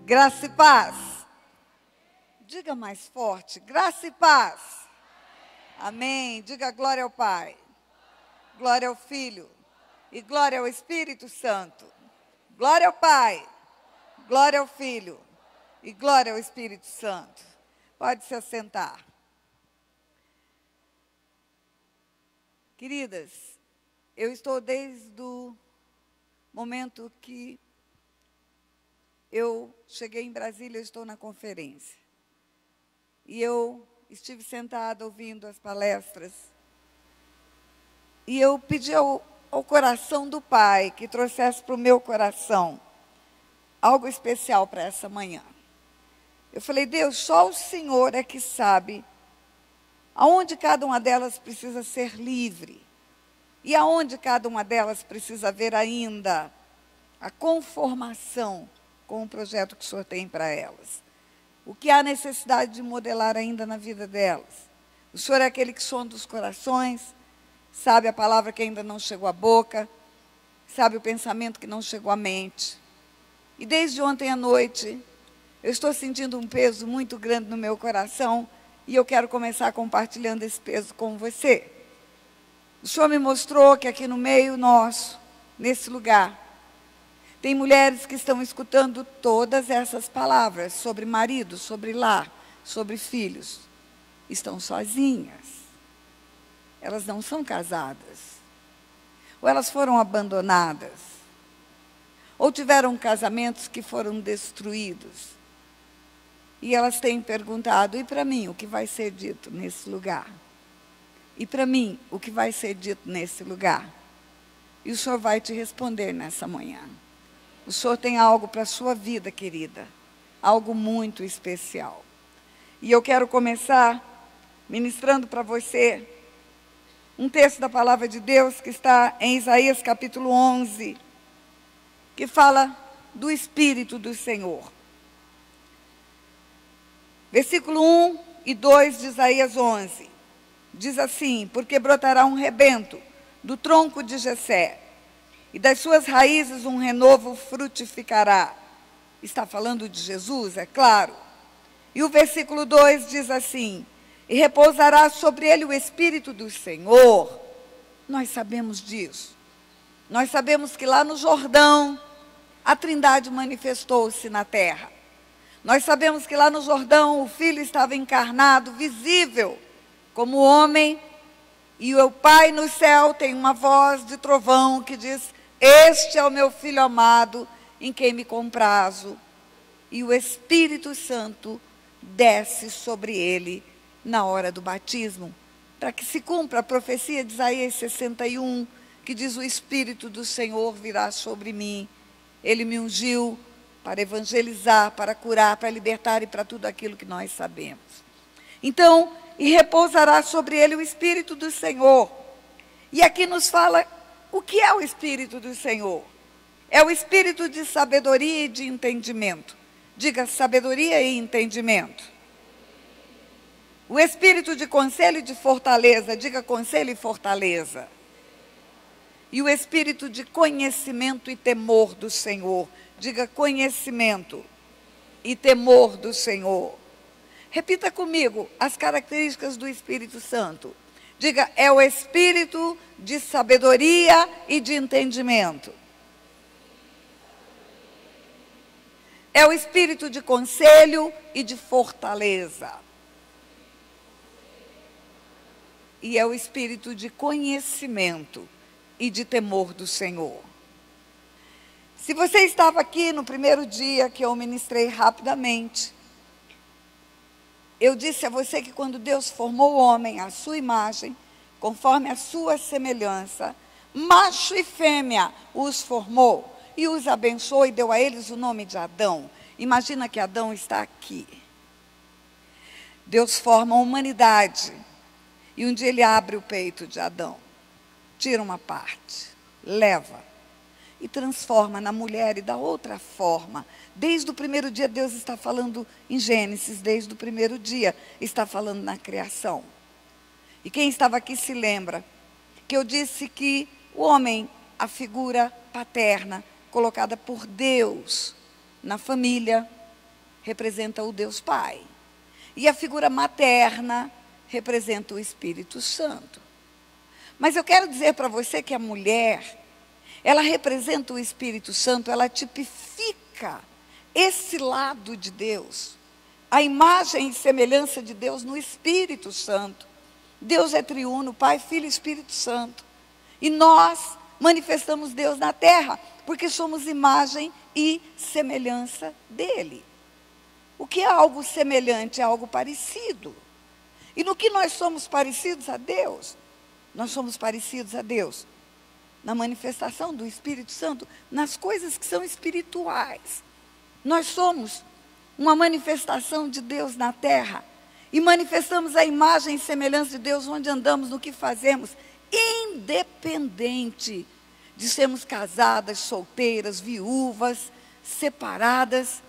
Graça e paz. Diga mais forte, graça e paz. Amém. Diga glória ao Pai, glória ao Filho e glória ao Espírito Santo. Glória ao Pai, glória ao Filho e glória ao Espírito Santo. Pode se assentar. Queridas, eu estou desde o momento que eu cheguei em Brasília, eu estou na conferência. E eu estive sentada ouvindo as palestras. E eu pedi ao coração do Pai que trouxesse para o meu coração algo especial para essa manhã. Eu falei, Deus, só o Senhor é que sabe aonde cada uma delas precisa ser livre. E aonde cada uma delas precisa ver ainda a conformação com o projeto que o Senhor tem para elas. O que há necessidade de modelar ainda na vida delas. O Senhor é aquele que sonda os corações, sabe a palavra que ainda não chegou à boca, sabe o pensamento que não chegou à mente. E desde ontem à noite, eu estou sentindo um peso muito grande no meu coração e eu quero começar compartilhando esse peso com você. O Senhor me mostrou que aqui no meio nosso, nesse lugar, tem mulheres que estão escutando todas essas palavras sobre marido, sobre lar, sobre filhos. Estão sozinhas. Elas não são casadas. Ou elas foram abandonadas. Ou tiveram casamentos que foram destruídos. E elas têm perguntado, e para mim, o que vai ser dito nesse lugar? E para mim, o que vai ser dito nesse lugar? E o Senhor vai te responder nessa manhã. O Senhor tem algo para a sua vida, querida. Algo muito especial. E eu quero começar ministrando para você um texto da palavra de Deus que está em Isaías capítulo 11, que fala do Espírito do Senhor. Versículo 1 e 2 de Isaías 11. Diz assim, porque brotará um rebento do tronco de Jessé, e das suas raízes um renovo frutificará. Está falando de Jesus, é claro. E o versículo 2 diz assim, e repousará sobre ele o Espírito do Senhor. Nós sabemos disso. Nós sabemos que lá no Jordão, a Trindade manifestou-se na terra. Nós sabemos que lá no Jordão, o Filho estava encarnado, visível, como homem, e o Pai no céu tem uma voz de trovão que diz, este é o meu Filho amado, em quem me comprazo. E o Espírito Santo desce sobre ele na hora do batismo, para que se cumpra a profecia de Isaías 61, que diz, o Espírito do Senhor virá sobre mim. Ele me ungiu para evangelizar, para curar, para libertar e para tudo aquilo que nós sabemos. Então, e repousará sobre ele o Espírito do Senhor. E aqui nos fala o que é o Espírito do Senhor. É o Espírito de sabedoria e de entendimento. Diga sabedoria e entendimento. O Espírito de conselho e de fortaleza. Diga conselho e fortaleza. E o Espírito de conhecimento e temor do Senhor. Diga conhecimento e temor do Senhor. Repita comigo as características do Espírito Santo. Diga, é o Espírito de sabedoria e de entendimento. É o Espírito de conselho e de fortaleza. E é o Espírito de conhecimento e de temor do Senhor. Se você estava aqui no primeiro dia que eu ministrei rapidamente, eu disse a você que quando Deus formou o homem à sua imagem, conforme a sua semelhança, macho e fêmea os formou e os abençoou e deu a eles o nome de Adão. Imagina que Adão está aqui. Deus forma a humanidade e um dia ele abre o peito de Adão, tira uma parte, leva e transforma na mulher e da outra forma. Desde o primeiro dia, Deus está falando em Gênesis, desde o primeiro dia, está falando na criação. E quem estava aqui se lembra que eu disse que o homem, a figura paterna, colocada por Deus na família, representa o Deus Pai. E a figura materna representa o Espírito Santo. Mas eu quero dizer para você que a mulher, ela representa o Espírito Santo, ela tipifica esse lado de Deus, a imagem e semelhança de Deus no Espírito Santo. Deus é triuno, Pai, Filho e Espírito Santo. E nós manifestamos Deus na terra, porque somos imagem e semelhança dele. O que é algo semelhante é algo parecido. E no que nós somos parecidos a Deus? Nós somos parecidos a Deus na manifestação do Espírito Santo, nas coisas que são espirituais. Nós somos uma manifestação de Deus na terra. E manifestamos a imagem e semelhança de Deus onde andamos, no que fazemos, independente de sermos casadas, solteiras, viúvas, separadas.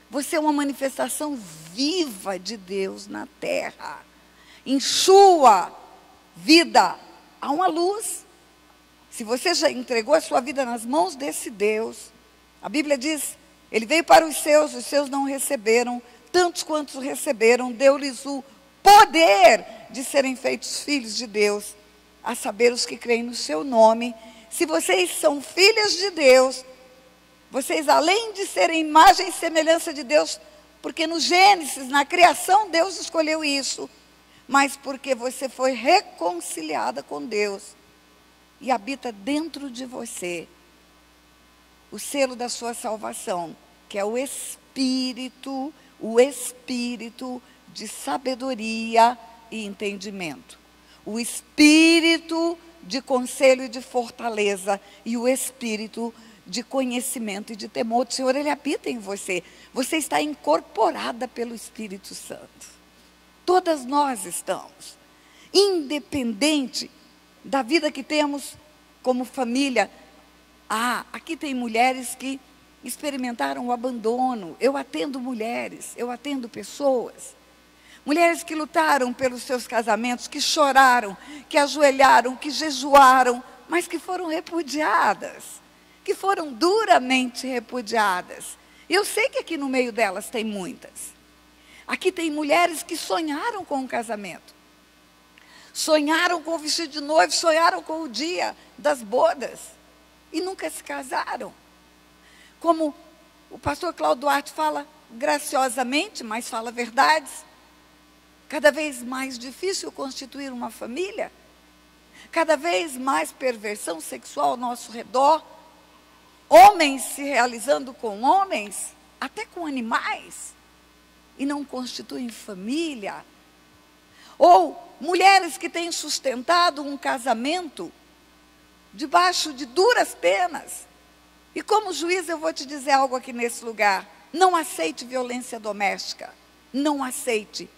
Você é uma manifestação viva de Deus na terra. Em sua vida há uma luz. Se você já entregou a sua vida nas mãos desse Deus, a Bíblia diz, ele veio para os seus não receberam, tantos quantos o receberam, deu-lhes o poder de serem feitos filhos de Deus, a saber os que creem no seu nome. Se vocês são filhas de Deus, vocês além de serem imagem e semelhança de Deus, porque no Gênesis, na criação, Deus escolheu isso, mas porque você foi reconciliada com Deus e habita dentro de você o selo da sua salvação, que é o Espírito de sabedoria e entendimento, o Espírito de conselho e de fortaleza, e o Espírito de conhecimento e de temor do Senhor. Ele habita em você. Você está incorporada pelo Espírito Santo. Todas nós estamos, independente da vida que temos como família. Aqui tem mulheres que experimentaram o abandono. Eu atendo mulheres, eu atendo pessoas. Mulheres que lutaram pelos seus casamentos, que choraram, que ajoelharam, que jejuaram, mas que foram repudiadas, que foram duramente repudiadas. Eu sei que aqui no meio delas tem muitas. Aqui tem mulheres que sonharam com o casamento, sonharam com o vestido de noivo, sonharam com o dia das bodas e nunca se casaram. Como o pastor Cláudio Duarte fala graciosamente, mas fala verdades. Cada vez mais difícil constituir uma família, cada vez mais perversão sexual ao nosso redor, homens se realizando com homens, até com animais, e não constituem família. Ou mulheres que têm sustentado um casamento debaixo de duras penas. E como juiz eu vou te dizer algo aqui nesse lugar: não aceite violência doméstica, não aceite.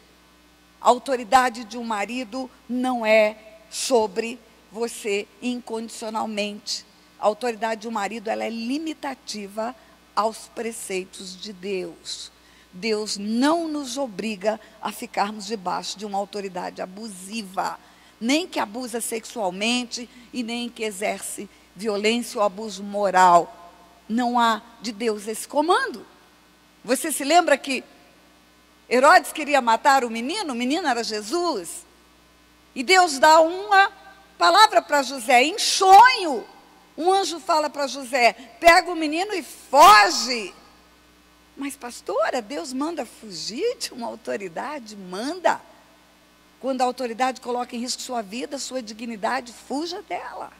A autoridade de um marido não é sobre você incondicionalmente. A autoridade de um marido, ela é limitativa aos preceitos de Deus. Deus não nos obriga a ficarmos debaixo de uma autoridade abusiva, nem que abusa sexualmente e nem que exerce violência ou abuso moral. Não há de Deus esse comando. Você se lembra que Herodes queria matar o menino era Jesus, e Deus dá uma palavra para José, em sonho. Um anjo fala para José: pega o menino e foge. Mas pastora, Deus manda fugir de uma autoridade? Manda. Quando a autoridade coloca em risco sua vida, sua dignidade, fuja dela.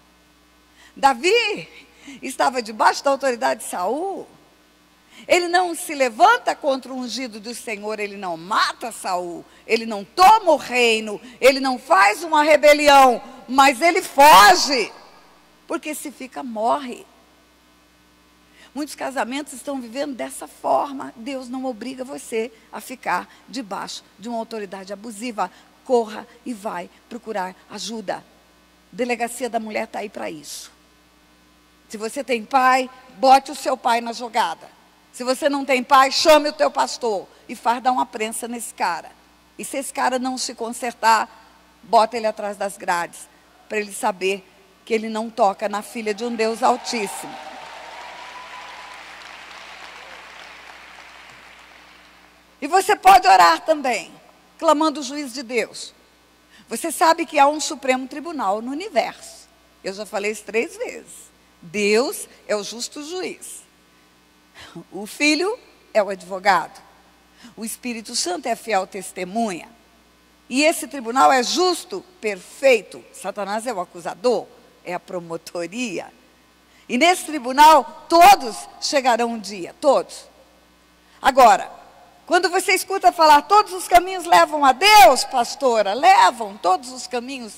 Davi estava debaixo da autoridade de Saul. Ele não se levanta contra o ungido do Senhor, ele não mata Saul, ele não toma o reino, ele não faz uma rebelião, mas ele foge, porque se fica, morre. Muitos casamentos estão vivendo dessa forma. Deus não obriga você a ficar debaixo de uma autoridade abusiva. Corra e vai procurar ajuda. Delegacia da Mulher está aí para isso. Se você tem pai, bote o seu pai na jogada. Se você não tem pai, chame o teu pastor e faz dar uma prensa nesse cara. E se esse cara não se consertar, bota ele atrás das grades, para ele saber que ele não toca na filha de um Deus Altíssimo. E você pode orar também, clamando o juiz de Deus. Você sabe que há um Supremo Tribunal no universo. Eu já falei isso 3 vezes. Deus é o justo juiz. O Filho é o advogado. O Espírito Santo é a fiel testemunha. E esse tribunal é justo, perfeito. Satanás é o acusador, é a promotoria. E nesse tribunal, todos chegarão um dia, todos. Agora, quando você escuta falar, todos os caminhos levam a Deus, pastora, levam, todos os caminhos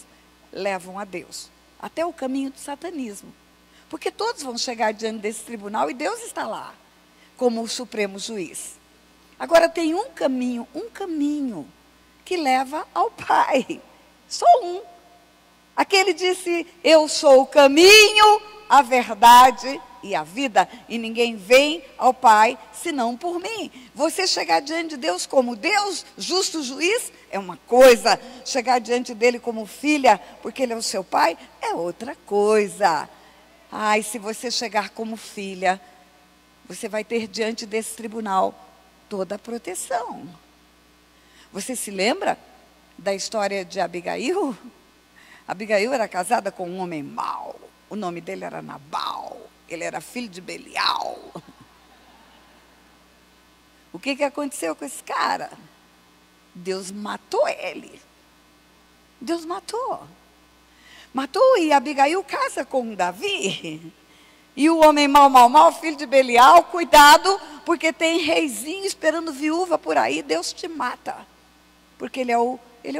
levam a Deus. Até o caminho do satanismo. Porque todos vão chegar diante desse tribunal e Deus está lá, como o supremo juiz. Agora tem um caminho que leva ao Pai. Só um. Aquele disse, eu sou o caminho, a verdade e a vida, e ninguém vem ao Pai senão por mim. Você chegar diante de Deus como Deus, justo juiz, é uma coisa. Chegar diante dele como filha, porque ele é o seu pai, é outra coisa. Ai, se você chegar como filha, você vai ter diante desse tribunal toda a proteção. Você se lembra da história de Abigail? Abigail era casada com um homem mau. O nome dele era Nabal. Ele era filho de Belial. O que aconteceu com esse cara? Deus matou ele. Deus matou. Matou, e Abigail casa com Davi. E o homem mau, filho de Belial, cuidado, porque tem reizinho esperando viúva por aí, Deus te mata. Porque ele é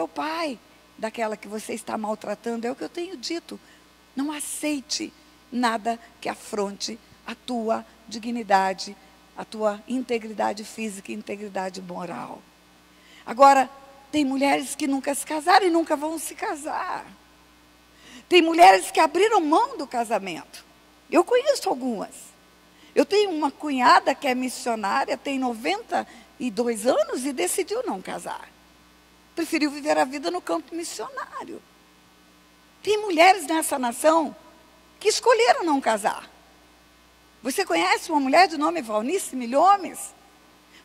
o pai daquela que você está maltratando, é o que eu tenho dito. Não aceite nada que afronte a tua dignidade, a tua integridade física e integridade moral. Agora, tem mulheres que nunca se casaram e nunca vão se casar. Tem mulheres que abriram mão do casamento. Eu conheço algumas. Eu tenho uma cunhada que é missionária, tem 92 anos e decidiu não casar. Preferiu viver a vida no campo missionário. Tem mulheres nessa nação que escolheram não casar. Você conhece uma mulher de nome Valnice Milhomes?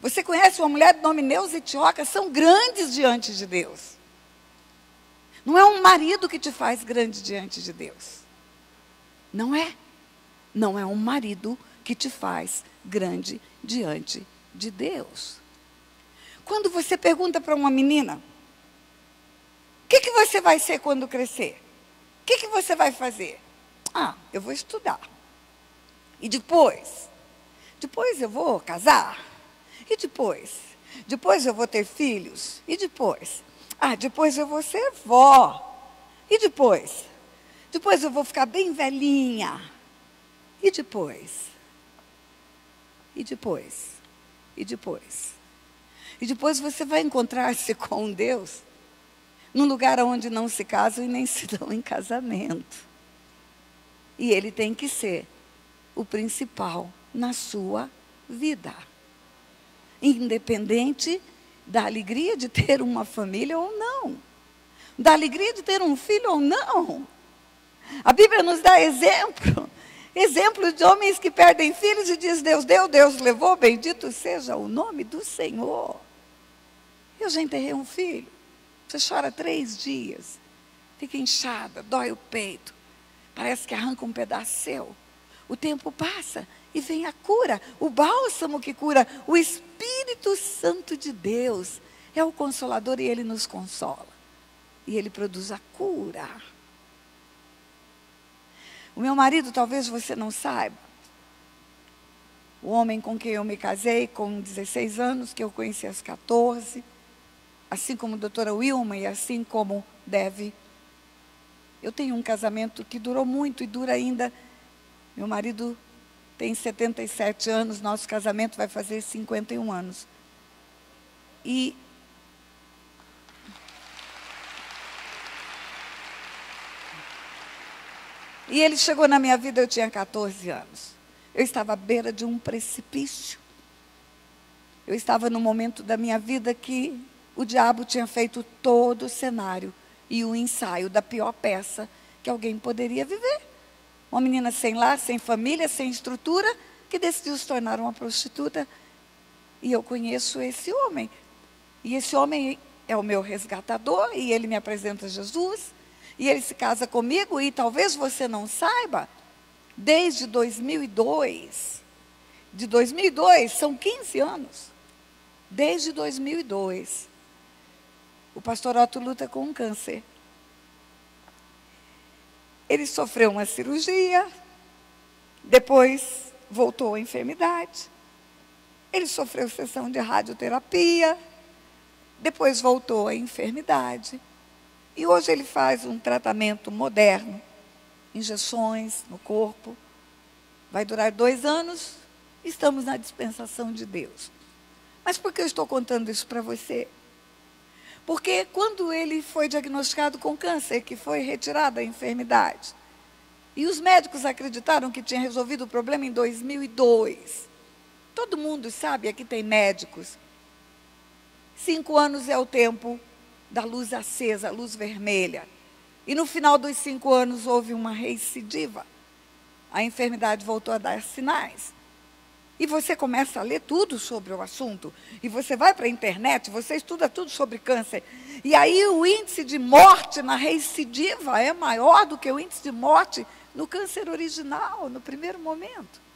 Você conhece uma mulher de nome Neuza Itioca? São grandes diante de Deus. Não é um marido que te faz grande diante de Deus. Não é. Não é um marido que te faz grande diante de Deus. Quando você pergunta para uma menina, o que você vai ser quando crescer? O que você vai fazer? Ah, eu vou estudar. E depois? Depois eu vou casar. E depois? Depois eu vou ter filhos. E depois? Ah, depois eu vou ser vó. E depois? Depois eu vou ficar bem velhinha. E depois? E depois? E depois? E depois você vai encontrar-se com Deus num lugar onde não se casam e nem se dão em casamento. E Ele tem que ser o principal na sua vida. Independente da alegria de ter uma família ou não. Da alegria de ter um filho ou não. A Bíblia nos dá exemplo de homens que perdem filhos e diz, Deus deu, Deus levou, bendito seja o nome do Senhor. Eu já enterrei um filho. Você chora 3 dias. Fica inchada, dói o peito. Parece que arranca um pedaço seu. O tempo passa e vem a cura. O bálsamo que cura. O Espírito Santo de Deus é o Consolador e Ele nos consola. E Ele produz a cura. O meu marido, talvez você não saiba, o homem com quem eu me casei com 16 anos, que eu conheci aos 14, assim como a doutora Wilma e assim como Deve. Eu tenho um casamento que durou muito e dura ainda. Meu marido tem 77 anos, nosso casamento vai fazer 51 anos. E ele chegou na minha vida, eu tinha 14 anos. Eu estava à beira de um precipício. Eu estava no momento da minha vida que o diabo tinha feito todo o cenário e o ensaio da pior peça que alguém poderia viver. Uma menina sem lar, sem família, sem estrutura, que decidiu se tornar uma prostituta E eu conheço esse homem. E esse homem é o meu resgatador, e ele me apresenta Jesus, e ele se casa comigo, e talvez você não saiba, desde 2002, de 2002, são 15 anos, desde 2002, o pastor Otto luta com um câncer. Ele sofreu uma cirurgia, depois voltou à enfermidade, ele sofreu sessão de radioterapia, depois voltou à enfermidade, e hoje ele faz um tratamento moderno, injeções no corpo, vai durar 2 anos, estamos na dispensação de Deus. Mas por que eu estou contando isso para você? Porque quando ele foi diagnosticado com câncer, que foi retirada a enfermidade, e os médicos acreditaram que tinha resolvido o problema em 2002. Todo mundo sabe, aqui tem médicos. 5 anos é o tempo da luz acesa, a luz vermelha. E no final dos 5 anos houve uma recidiva. A enfermidade voltou a dar sinais. E você começa a ler tudo sobre o assunto. E você vai para a internet, você estuda tudo sobre câncer. E aí o índice de morte na recidiva é maior do que o índice de morte no câncer original, no primeiro momento.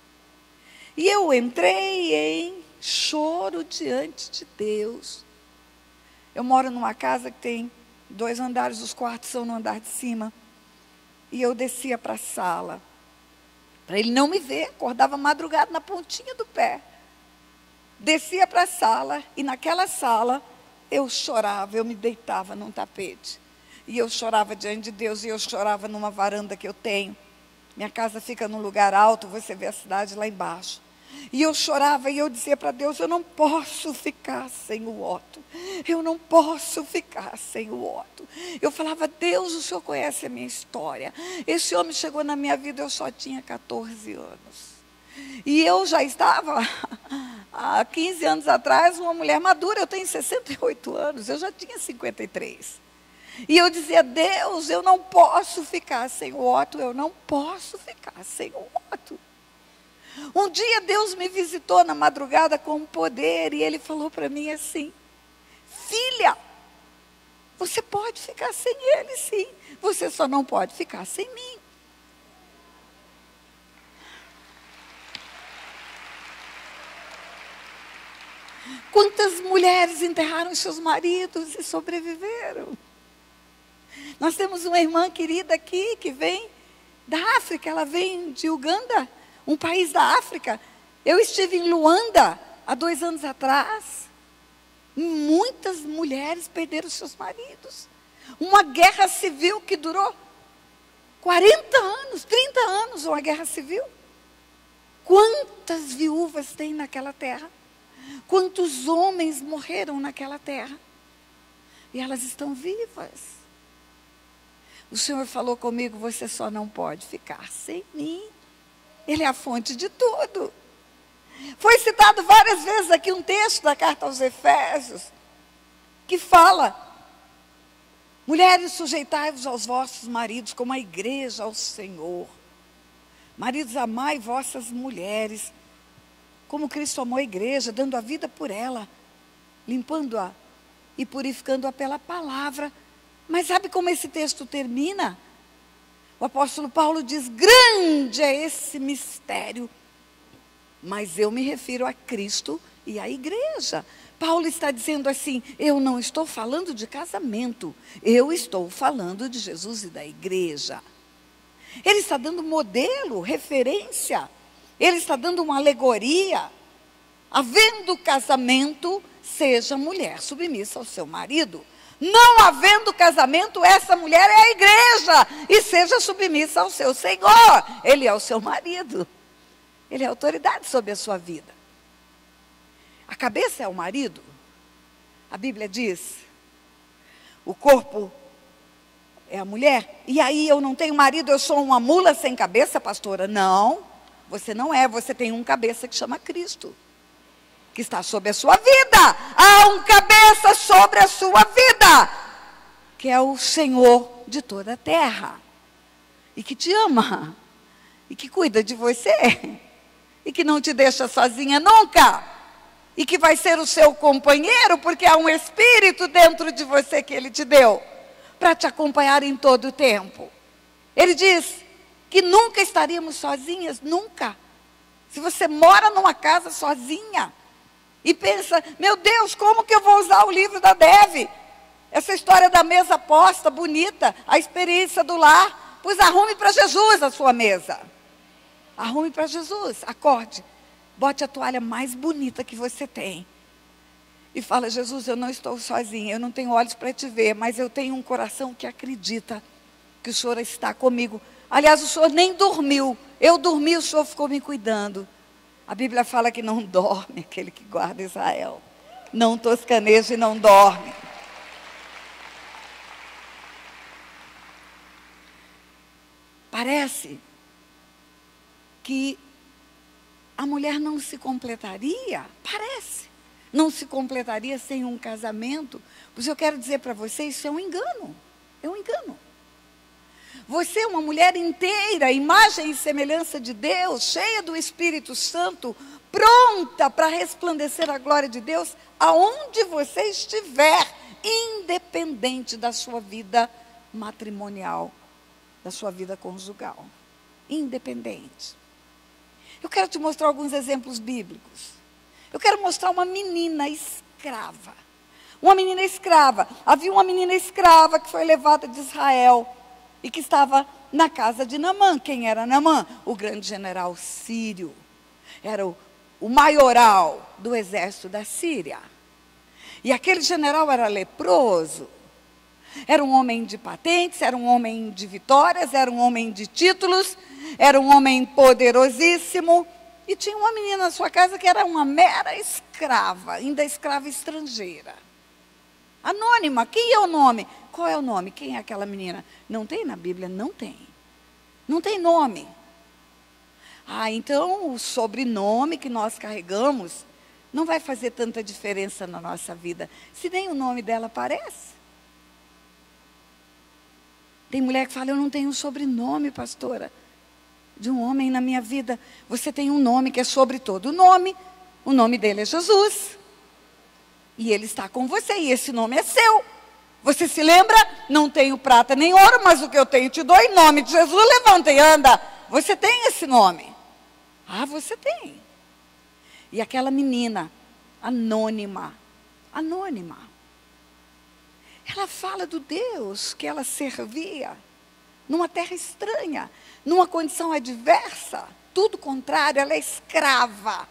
E eu entrei em choro diante de Deus. Eu moro numa casa que tem 2 andares, os quartos são no andar de cima. E eu descia para a sala, para ele não me ver, acordava madrugada na pontinha do pé. Descia para a sala, e naquela sala eu chorava, eu me deitava num tapete. E eu chorava diante de Deus, e eu chorava numa varanda que eu tenho. Minha casa fica num lugar alto, você vê a cidade lá embaixo. E eu chorava e eu dizia para Deus, eu não posso ficar sem o Otto. Eu não posso ficar sem o Otto. Eu falava, Deus, o Senhor conhece a minha história. Esse homem chegou na minha vida, eu só tinha 14 anos. E eu já estava, há 15 anos atrás, uma mulher madura. Eu tenho 68 anos, eu já tinha 53. E eu dizia, Deus, eu não posso ficar sem o Otto. Eu não posso ficar sem o Otto. Um dia Deus me visitou na madrugada com poder e Ele falou para mim assim, filha, você pode ficar sem ele sim, você só não pode ficar sem mim. Quantas mulheres enterraram seus maridos e sobreviveram? Nós temos uma irmã querida aqui que vem da África, ela vem de Uganda, um país da África. Eu estive em Luanda há 2 anos atrás. Muitas mulheres perderam seus maridos. Uma guerra civil que durou 40 anos, 30 anos, uma guerra civil. Quantas viúvas tem naquela terra? Quantos homens morreram naquela terra? E elas estão vivas. O Senhor falou comigo, você só não pode ficar sem mim. Ele é a fonte de tudo. Foi citado várias vezes aqui um texto da carta aos Efésios, que fala, mulheres, sujeitai-vos aos vossos maridos, como a igreja ao Senhor. Maridos, amai vossas mulheres, como Cristo amou a igreja, dando a vida por ela, limpando-a e purificando-a pela palavra. Mas sabe como esse texto termina? O apóstolo Paulo diz, grande é esse mistério, mas eu me refiro a Cristo e à igreja. Paulo está dizendo assim, eu não estou falando de casamento, eu estou falando de Jesus e da igreja. Ele está dando modelo, referência, ele está dando uma alegoria. Havendo casamento, seja mulher submissa ao seu marido. Não havendo casamento, essa mulher é a igreja e seja submissa ao seu Senhor. Ele é o seu marido. Ele é autoridade sobre a sua vida. A cabeça é o marido. A Bíblia diz, o corpo é a mulher. E aí eu não tenho marido, eu sou uma mula sem cabeça, pastora? Não, você não é, você tem um cabeça que chama Cristo, que está sobre a sua vida. Há um cabeça sobre a sua vida, que é o Senhor de toda a terra, e que te ama, e que cuida de você, e que não te deixa sozinha nunca. e que vai ser o seu companheiro, porque há um espírito dentro de você que ele te deu, para te acompanhar em todo o tempo. Ele diz que nunca estaríamos sozinhas, nunca. Se você mora numa casa sozinha e pensa, meu Deus, como que eu vou usar o livro da Deve? Essa história da mesa posta, bonita, a experiência do lar, pois arrume para Jesus a sua mesa. Arrume para Jesus, acorde, bote a toalha mais bonita que você tem. E fala, Jesus, eu não estou sozinha, eu não tenho olhos para te ver, mas eu tenho um coração que acredita que o Senhor está comigo. Aliás, o Senhor nem dormiu. Eu dormi, o Senhor ficou me cuidando. A Bíblia fala que não dorme aquele que guarda Israel. Não toscaneja e não dorme. Parece que a mulher não se completaria. Parece. Não se completaria sem um casamento. Pois eu quero dizer para vocês, isso é um engano. É um engano. Você é uma mulher inteira, imagem e semelhança de Deus, cheia do Espírito Santo, pronta para resplandecer a glória de Deus, aonde você estiver, independente da sua vida matrimonial, da sua vida conjugal. Independente. Eu quero te mostrar alguns exemplos bíblicos. Eu quero mostrar uma menina escrava. Uma menina escrava. Havia uma menina escrava que foi levada de Israel e que estava na casa de Naamã. Quem era Naamã? O grande general sírio. Era o maioral do exército da Síria. E aquele general era leproso. Era um homem de patentes, era um homem de vitórias, era um homem de títulos, era um homem poderosíssimo. E tinha uma menina na sua casa que era uma mera escrava, ainda escrava estrangeira. Anônima, quem é o nome? Qual é o nome? Quem é aquela menina? Não tem na Bíblia? Não tem. Não tem nome. Ah, então o sobrenome que nós carregamos não vai fazer tanta diferença na nossa vida, se nem o nome dela aparece. Tem mulher que fala, eu não tenho um sobrenome, pastora, de um homem na minha vida. Você tem um nome que é sobre todo nome. O nome dele é Jesus. E ele está com você, e esse nome é seu. Você se lembra? Não tenho prata nem ouro, mas o que eu tenho te dou em nome de Jesus. Levanta e anda. Você tem esse nome? Ah, você tem. E aquela menina, anônima, ela fala do Deus que ela servia, numa terra estranha, numa condição adversa, tudo contrário, ela é escrava.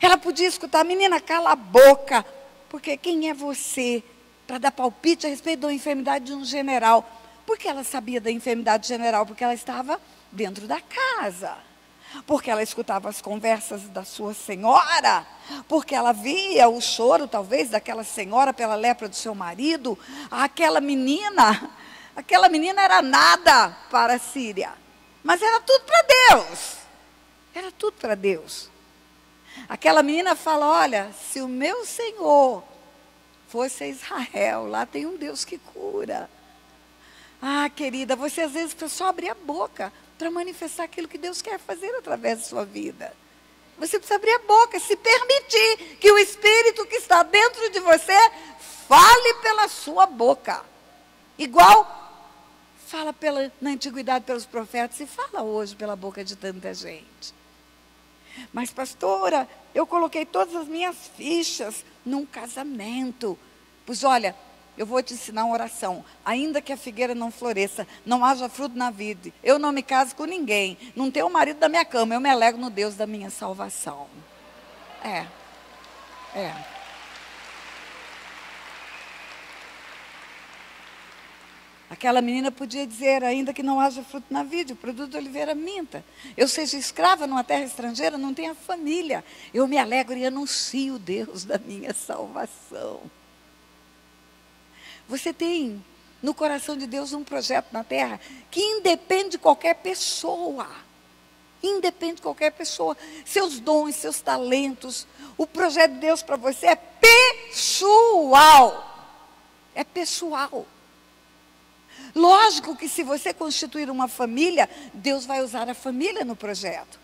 Ela podia escutar, menina, cala a boca, porque quem é você para dar palpite a respeito da enfermidade de um general? Porque ela sabia da enfermidade general, porque ela estava dentro da casa. Porque ela escutava as conversas da sua senhora, porque ela via o choro, talvez, daquela senhora pela lepra do seu marido. Aquela menina era nada para a Síria, mas era tudo para Deus. Era tudo para Deus. Aquela menina fala, olha, se o meu Senhor fosse a Israel, lá tem um Deus que cura. Ah, querida, você às vezes precisa só abrir a boca para manifestar aquilo que Deus quer fazer através da sua vida. Você precisa abrir a boca, se permitir que o Espírito que está dentro de você fale pela sua boca. Igual fala na antiguidade pelos profetas e fala hoje pela boca de tanta gente. Mas pastora, eu coloquei todas as minhas fichas num casamento. Pois olha, eu vou te ensinar uma oração. Ainda que a figueira não floresça, não haja fruto na vide, eu não me caso com ninguém, não tenho o marido da minha cama, eu me alegro no Deus da minha salvação. É. Aquela menina podia dizer, ainda que não haja fruto na vide, o produto de oliveira minta. Eu seja escrava numa terra estrangeira, não tenha família. Eu me alegro e anuncio o Deus da minha salvação. Você tem no coração de Deus um projeto na terra que independe de qualquer pessoa. Independe de qualquer pessoa. Seus dons, seus talentos. O projeto de Deus para você é pessoal. É pessoal. Lógico que se você constituir uma família, Deus vai usar a família no projeto.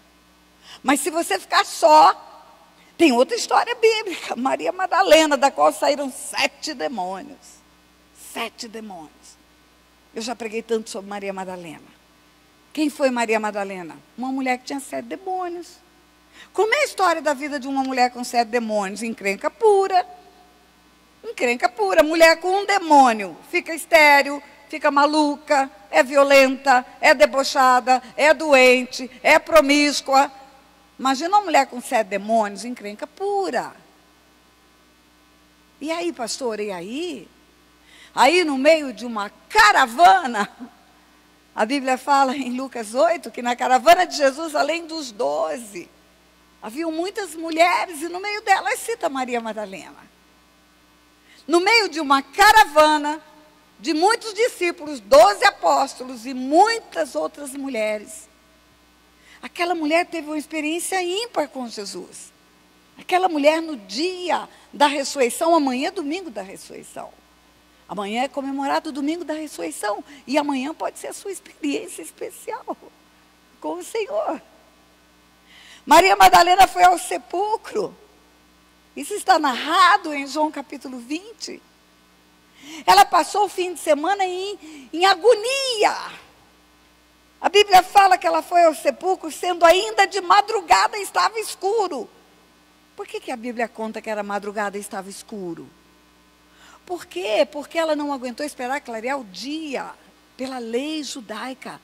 Mas se você ficar só, Tem outra história bíblica, Maria Madalena, da qual saíram 7 demônios. 7 demônios. Eu já preguei tanto sobre Maria Madalena. Quem foi Maria Madalena? Uma mulher que tinha 7 demônios. Como é a história da vida de uma mulher com 7 demônios? Encrenca pura. Encrenca pura. Mulher com um demônio fica estéril, fica maluca, é violenta, é debochada, é doente, é promíscua. Imagina uma mulher com 7 demônios, encrenca pura. E aí, pastor, e aí? Aí, no meio de uma caravana, a Bíblia fala em Lucas 8, que na caravana de Jesus, além dos 12, haviam muitas mulheres, e no meio delas cita Maria Madalena. No meio de uma caravana de muitos discípulos, 12 apóstolos e muitas outras mulheres, aquela mulher teve uma experiência ímpar com Jesus. Aquela mulher no dia da ressurreição, amanhã é domingo da ressurreição. Amanhã é comemorado o domingo da ressurreição. E amanhã pode ser a sua experiência especial com o Senhor. Maria Madalena foi ao sepulcro. Isso está narrado em João capítulo 20. Ela passou o fim de semana em agonia. A Bíblia fala que ela foi ao sepulcro, sendo ainda de madrugada, estava escuro. Por que a Bíblia conta que era madrugada e estava escuro? Por quê? Porque ela não aguentou esperar clarear o dia. Pela lei judaica,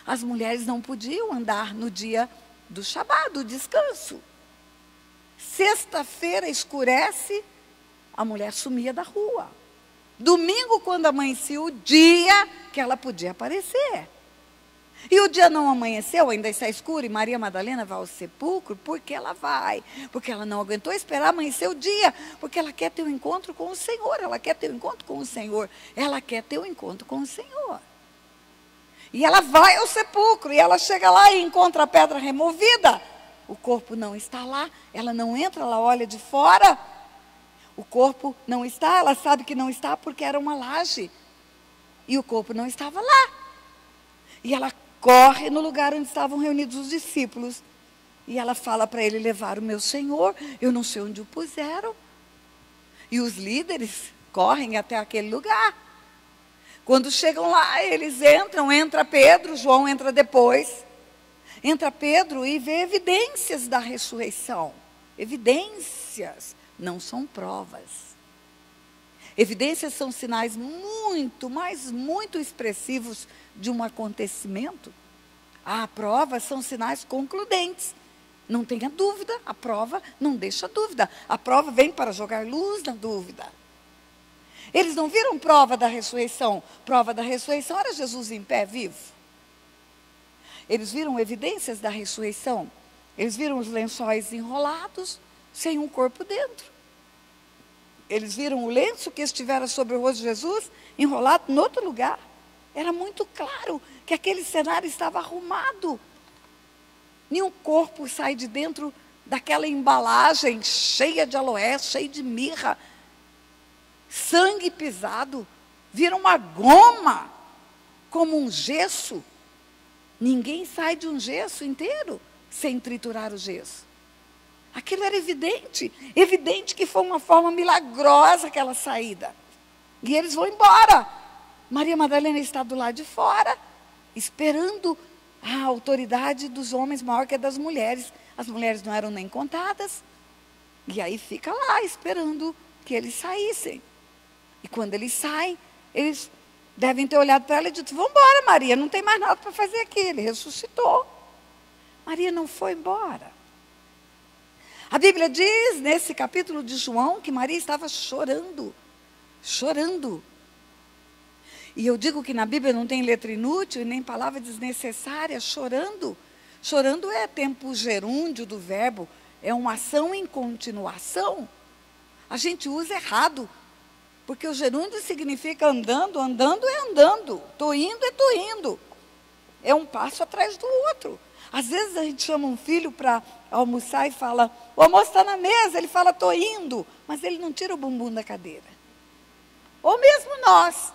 as mulheres não podiam andar no dia do Shabat, do descanso. Sexta-feira escurece, a mulher sumia da rua. Domingo, quando amanhecia, o dia que ela podia aparecer. E o dia não amanheceu, ainda está escuro, e Maria Madalena vai ao sepulcro, porque ela vai. Porque ela não aguentou esperar amanhecer o dia, porque ela quer ter um encontro com o Senhor, ela quer ter um encontro com o Senhor, ela quer ter um encontro com o Senhor. E ela vai ao sepulcro, e ela chega lá e encontra a pedra removida. O corpo não está lá, ela não entra, ela olha de fora. O corpo não está, ela sabe que não está porque era uma laje. E o corpo não estava lá. E ela corre no lugar onde estavam reunidos os discípulos. E ela fala para ele levar o meu Senhor, eu não sei onde o puseram. E os líderes correm até aquele lugar. Quando chegam lá, eles entram, entra Pedro, João entra depois. Entra Pedro e vê evidências da ressurreição. Evidências, não são provas. Evidências são sinais muito, mas muito expressivos de um acontecimento. A prova são sinais concludentes. Não tenha dúvida, a prova não deixa dúvida. A prova vem para jogar luz na dúvida. Eles não viram prova da ressurreição. Prova da ressurreição era Jesus em pé, vivo. Eles viram evidências da ressurreição. Eles viram os lençóis enrolados, sem um corpo dentro. Eles viram o lenço que estivera sobre o rosto de Jesus, enrolado em outro lugar. Era muito claro que aquele cenário estava arrumado. Nenhum corpo sai de dentro daquela embalagem cheia de aloés, cheia de mirra. Sangue pisado. Viram uma goma, como um gesso. Ninguém sai de um gesso inteiro sem triturar o gesso. Aquilo era evidente. Evidente que foi uma forma milagrosa aquela saída. E eles vão embora. Maria Madalena está do lado de fora, esperando a autoridade dos homens maior que a das mulheres. As mulheres não eram nem contadas. E aí fica lá, esperando que eles saíssem. E quando eles saem, eles devem ter olhado para ela e dito, vamos embora, Maria, não tem mais nada para fazer aqui. Ele ressuscitou. Maria não foi embora. A Bíblia diz, nesse capítulo de João, que Maria estava chorando. Chorando. E eu digo que na Bíblia não tem letra inútil e nem palavra desnecessária, chorando. Chorando é tempo gerúndio do verbo, é uma ação em continuação. A gente usa errado, porque o gerúndio significa andando, andando é andando, tô indo é tô indo. É um passo atrás do outro. Às vezes a gente chama um filho para almoçar e fala, o almoço está na mesa, ele fala, tô indo, mas ele não tira o bumbum da cadeira. Ou mesmo nós.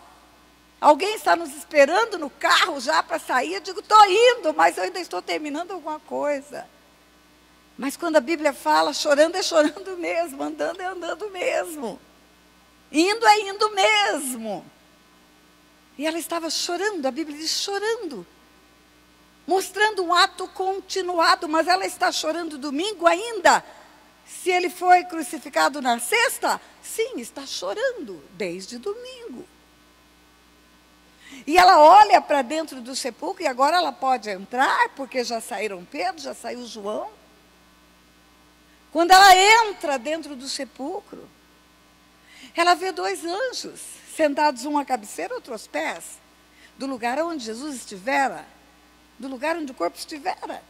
Alguém está nos esperando no carro já para sair, eu digo, estou indo, mas eu ainda estou terminando alguma coisa. Mas quando a Bíblia fala, chorando é chorando mesmo, andando é andando mesmo, indo é indo mesmo. E ela estava chorando, a Bíblia diz chorando, mostrando um ato continuado, mas ela está chorando domingo ainda. Se ele foi crucificado na sexta, sim, está chorando desde domingo. E ela olha para dentro do sepulcro, e agora ela pode entrar, porque já saíram Pedro, já saiu João. Quando ela entra dentro do sepulcro, ela vê 2 anjos, sentados um à cabeceira, outro aos pés, do lugar onde Jesus estivera, do lugar onde o corpo estivera.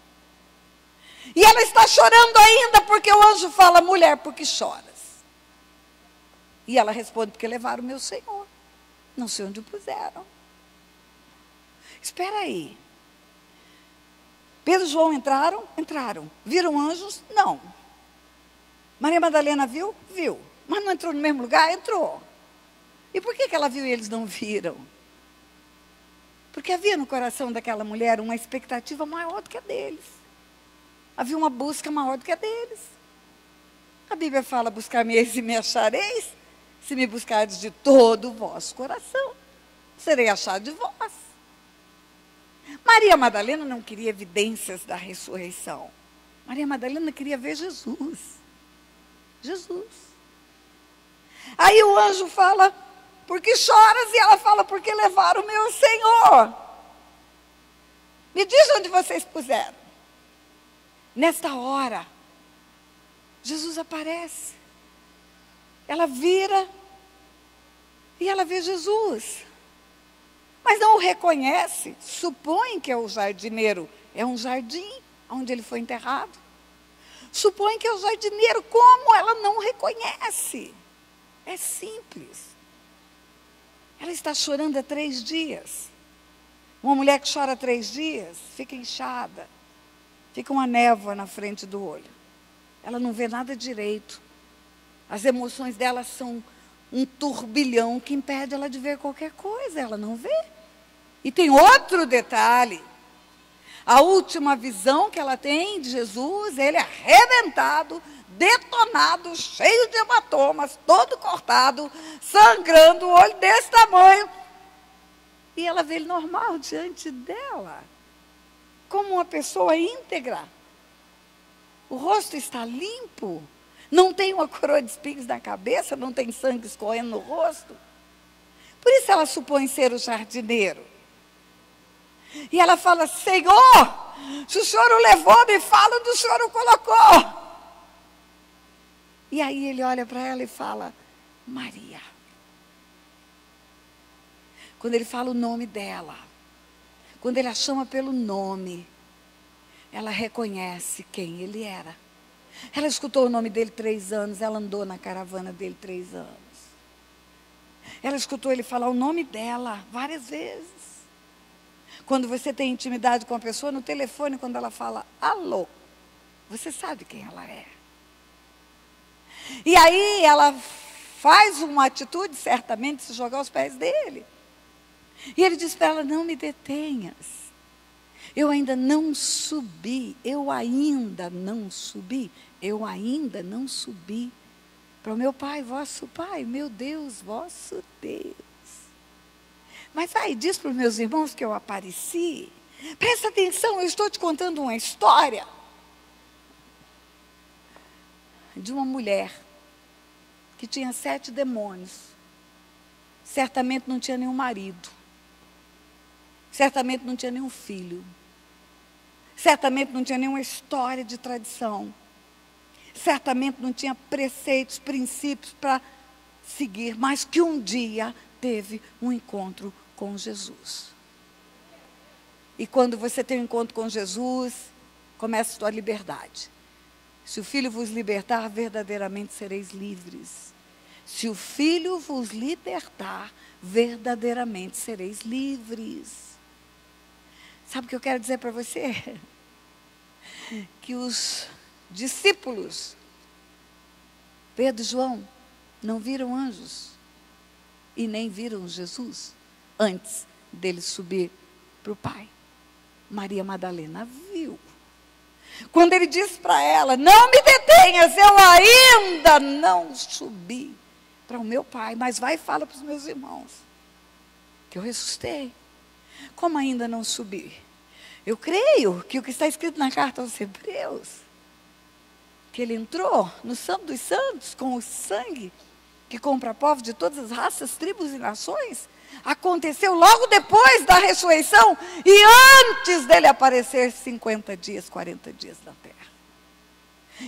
E ela está chorando ainda, porque o anjo fala, mulher, por que choras? E ela responde, porque levaram o meu Senhor, não sei onde o puseram. Espera aí. Pedro e João entraram? Entraram. Viram anjos? Não. Maria Madalena viu? Viu. Mas não entrou no mesmo lugar? Entrou. E por que ela viu e eles não viram? Porque havia no coração daquela mulher uma expectativa maior do que a deles. Havia uma busca maior do que a deles. A Bíblia fala, buscar-me-eis e me achareis, se me buscardes de todo o vosso coração, serei achado de vós. Maria Madalena não queria evidências da ressurreição. Maria Madalena queria ver Jesus. Jesus. Aí o anjo fala, por que choras? E ela fala, porque levaram o meu Senhor. Me diz onde vocês puseram. Nesta hora, Jesus aparece. Ela vira e ela vê Jesus. Mas não o reconhece, supõe que é o jardineiro. É um jardim onde ele foi enterrado. Supõe que é o jardineiro, como ela não reconhece? É simples. Ela está chorando há 3 dias. Uma mulher que chora 3 dias, fica inchada. Fica uma névoa na frente do olho. Ela não vê nada direito. As emoções dela são um turbilhão que impede ela de ver qualquer coisa. Ela não vê. E tem outro detalhe. A última visão que ela tem de Jesus, ele arrebentado, detonado, cheio de hematomas, todo cortado, sangrando, o olho desse tamanho. E ela vê ele normal diante dela, como uma pessoa íntegra. O rosto está limpo, não tem uma coroa de espinhos na cabeça, não tem sangue escorrendo no rosto. Por isso ela supõe ser o jardineiro. E ela fala, Senhor, se o Senhor o levou, me fala onde o Senhor o colocou. E aí ele olha para ela e fala, Maria. Quando ele fala o nome dela, quando ele a chama pelo nome, ela reconhece quem ele era. Ela escutou o nome dele 3 anos, ela andou na caravana dele 3 anos. Ela escutou ele falar o nome dela várias vezes. Quando você tem intimidade com a pessoa, no telefone, quando ela fala, alô, você sabe quem ela é. E aí ela faz uma atitude, certamente, se jogar aos pés dele. E ele diz para ela, não me detenhas. Eu ainda não subi, eu ainda não subi para o meu Pai, vosso Pai, meu Deus, vosso Deus. Mas vai, diz para os meus irmãos que eu apareci. Presta atenção, eu estou te contando uma história de uma mulher que tinha 7 demônios. Certamente não tinha nenhum marido. Certamente não tinha nenhum filho. Certamente não tinha nenhuma história de tradição. Certamente não tinha preceitos, princípios para seguir, mas que um dia teve um encontro com Jesus. E quando você tem um encontro com Jesus, começa a sua liberdade. Se o Filho vos libertar, verdadeiramente sereis livres. Se o Filho vos libertar, verdadeiramente sereis livres. Sabe o que eu quero dizer para você? Que os discípulos, Pedro e João, não viram anjos e nem viram Jesus antes dele subir para o Pai. Maria Madalena viu. Quando ele diz para ela: não me detenhas, eu ainda não subi para o meu Pai, mas vai e fala para os meus irmãos que eu ressuscitei. Como ainda não subi? Eu creio que o que está escrito na carta aos Hebreus, que ele entrou no Santo dos Santos com o sangue que compra povos de todas as raças, tribos e nações, aconteceu logo depois da ressurreição e antes dele aparecer 50 dias, 40 dias na terra.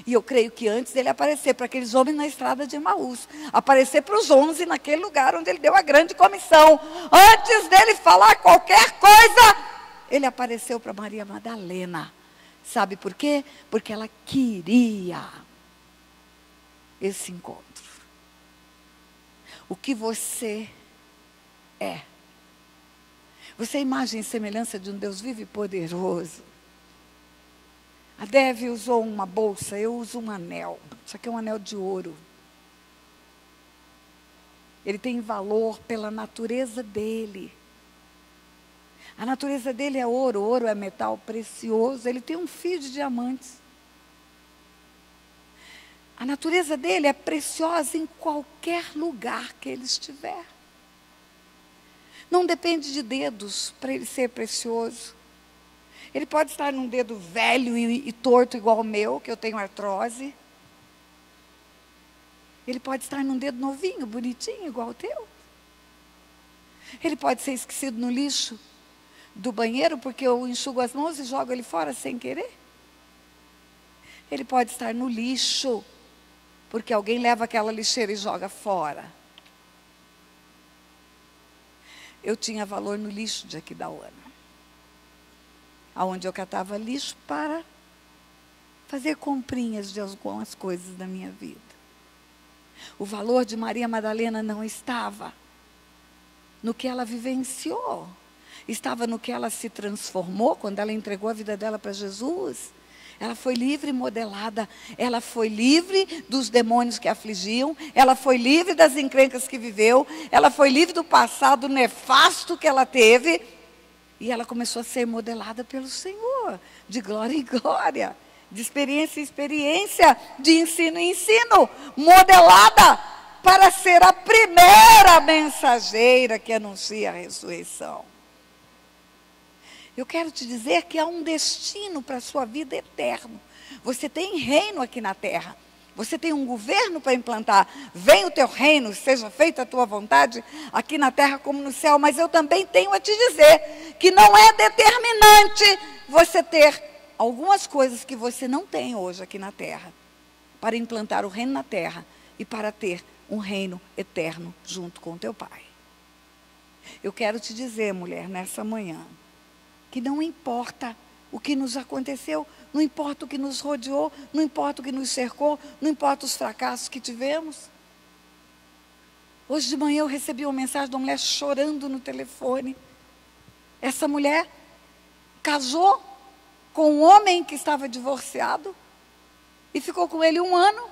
E eu creio que antes dele aparecer para aqueles homens na estrada de Emaús, aparecer para os 11 naquele lugar onde ele deu a grande comissão, antes dele falar qualquer coisa, ele apareceu para Maria Madalena. Sabe por quê? Porque ela queria esse encontro. O que você é? Você é imagem e semelhança de um Deus vivo e poderoso. A Devi usou uma bolsa, eu uso um anel. Isso aqui é um anel de ouro. Ele tem valor pela natureza dele. A natureza dele é ouro, ouro é metal precioso. Ele tem um fio de diamantes. A natureza dele é preciosa em qualquer lugar que ele estiver. Não depende de dedos para ele ser precioso. Ele pode estar num dedo velho e torto igual o meu, que eu tenho artrose. Ele pode estar num dedo novinho, bonitinho, igual o teu. Ele pode ser esquecido no lixo do banheiro, porque eu enxugo as mãos e jogo ele fora sem querer. Ele pode estar no lixo, porque alguém leva aquela lixeira e joga fora. Eu tinha valor no lixo de Aquidauana, aonde eu catava lixo para fazer comprinhas de algumas coisas da minha vida. O valor de Maria Madalena não estava no que ela vivenciou, estava no que ela se transformou quando ela entregou a vida dela para Jesus. Ela foi livre e modelada, ela foi livre dos demônios que a afligiam, ela foi livre das encrencas que viveu, ela foi livre do passado nefasto que ela teve, e ela começou a ser modelada pelo Senhor, de glória em glória, de experiência em experiência, de ensino em ensino, modelada para ser a primeira mensageira que anuncia a ressurreição. Eu quero te dizer que há um destino para a sua vida eterno. Você tem reino aqui na terra. Você tem um governo para implantar. Venha o teu reino, seja feita a tua vontade, aqui na terra como no céu. Mas eu também tenho a te dizer que não é determinante você ter algumas coisas que você não tem hoje aqui na terra, para implantar o reino na terra e para ter um reino eterno junto com o teu Pai. Eu quero te dizer, mulher, nessa manhã, que não importa o que nos aconteceu, não importa o que nos rodeou, não importa o que nos cercou, não importa os fracassos que tivemos. Hoje de manhã eu recebi uma mensagem de uma mulher chorando no telefone. Essa mulher casou com um homem que estava divorciado e ficou com ele 1 ano.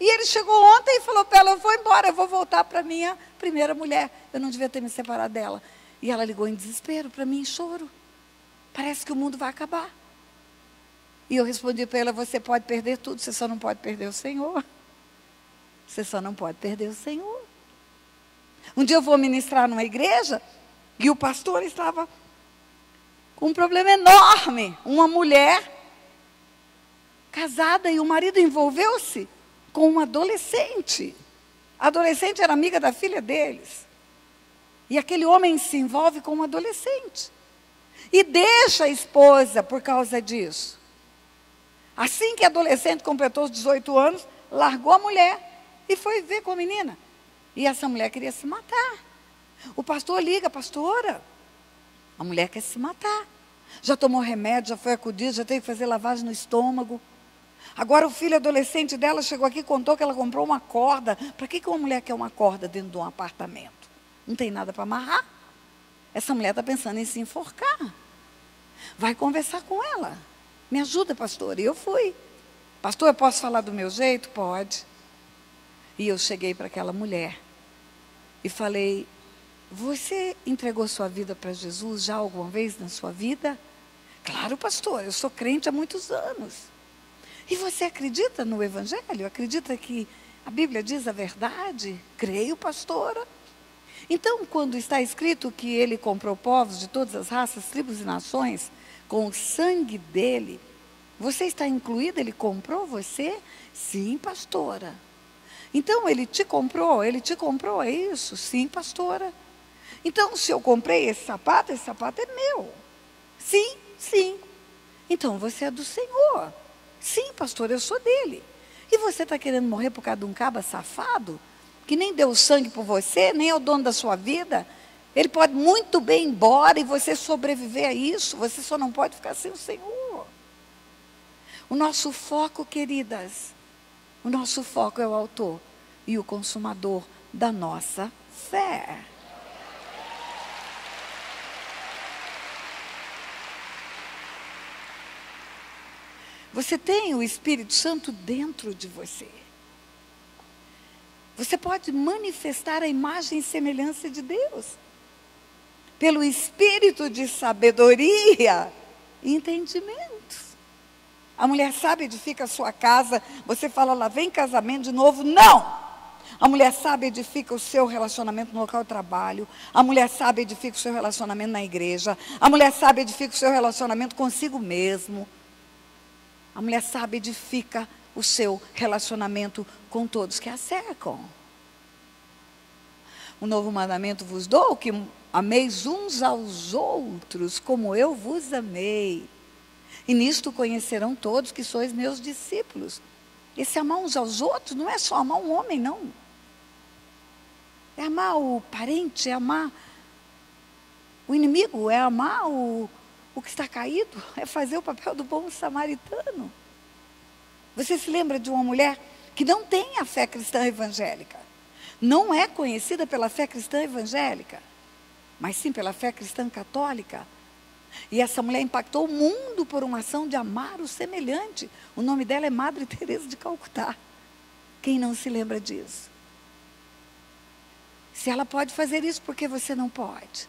E ele chegou ontem e falou para ela: eu vou embora, eu vou voltar para a minha primeira mulher. Eu não devia ter me separado dela. E ela ligou em desespero para mim, em choro. Parece que o mundo vai acabar. E eu respondi para ela: você pode perder tudo, você só não pode perder o Senhor. Você só não pode perder o Senhor. Um dia eu vou ministrar numa igreja e o pastor estava com um problema enorme. Uma mulher casada e o marido envolveu-se com um adolescente. A adolescente era amiga da filha deles. E aquele homem se envolve com um adolescente. E deixa a esposa por causa disso. Assim que a adolescente completou os 18 anos, largou a mulher e foi ver com a menina. E essa mulher queria se matar. O pastor liga: pastora, a mulher quer se matar. Já tomou remédio, já foi acudido, já teve que fazer lavagem no estômago. Agora o filho adolescente dela chegou aqui e contou que ela comprou uma corda. Para que uma mulher quer uma corda dentro de um apartamento? Não tem nada para amarrar. Essa mulher está pensando em se enforcar. Vai conversar com ela. Me ajuda, pastor. E eu fui. Pastor, eu posso falar do meu jeito? Pode. E eu cheguei para aquela mulher e falei: você entregou sua vida para Jesus já alguma vez na sua vida? Claro, pastor, eu sou crente há muitos anos. E você acredita no Evangelho? Acredita que a Bíblia diz a verdade? Creio, pastora. Então, quando está escrito que ele comprou povos de todas as raças, tribos e nações, com o sangue dele, você está incluída? Ele comprou você? Sim, pastora. Então, ele te comprou, é isso? Sim, pastora. Então, se eu comprei esse sapato é meu. Sim, sim. Então, você é do Senhor. Sim, pastor, eu sou dele. E você está querendo morrer por causa de um caba safado? Que nem deu sangue por você, nem é o dono da sua vida? Ele pode muito bem ir embora e você sobreviver a isso. Você só não pode ficar sem o Senhor. O nosso foco, queridas, o nosso foco é o autor e o consumador da nossa fé. Você tem o Espírito Santo dentro de você. Você pode manifestar a imagem e semelhança de Deus. Pelo Espírito de sabedoria e entendimento. A mulher sábia edifica a sua casa. Você fala, lá vem casamento de novo. Não! A mulher sábia edifica o seu relacionamento no local de trabalho. A mulher sábia edifica o seu relacionamento na igreja. A mulher sábia edifica o seu relacionamento consigo mesmo. A mulher sábia edifica o seu relacionamento com todos que a cercam. Um novo mandamento vos dou, que ameis uns aos outros, como eu vos amei. E nisto conhecerão todos que sois meus discípulos. Esse amar uns aos outros não é só amar um homem, não. É amar o parente, é amar o inimigo, é amar o que está caído, é fazer o papel do bom samaritano. Você se lembra de uma mulher que não tem a fé cristã evangélica? Não é conhecida pela fé cristã evangélica, mas sim pela fé cristã católica. E essa mulher impactou o mundo por uma ação de amar o semelhante. O nome dela é Madre Teresa de Calcutá. Quem não se lembra disso? Se ela pode fazer isso, por que você não pode?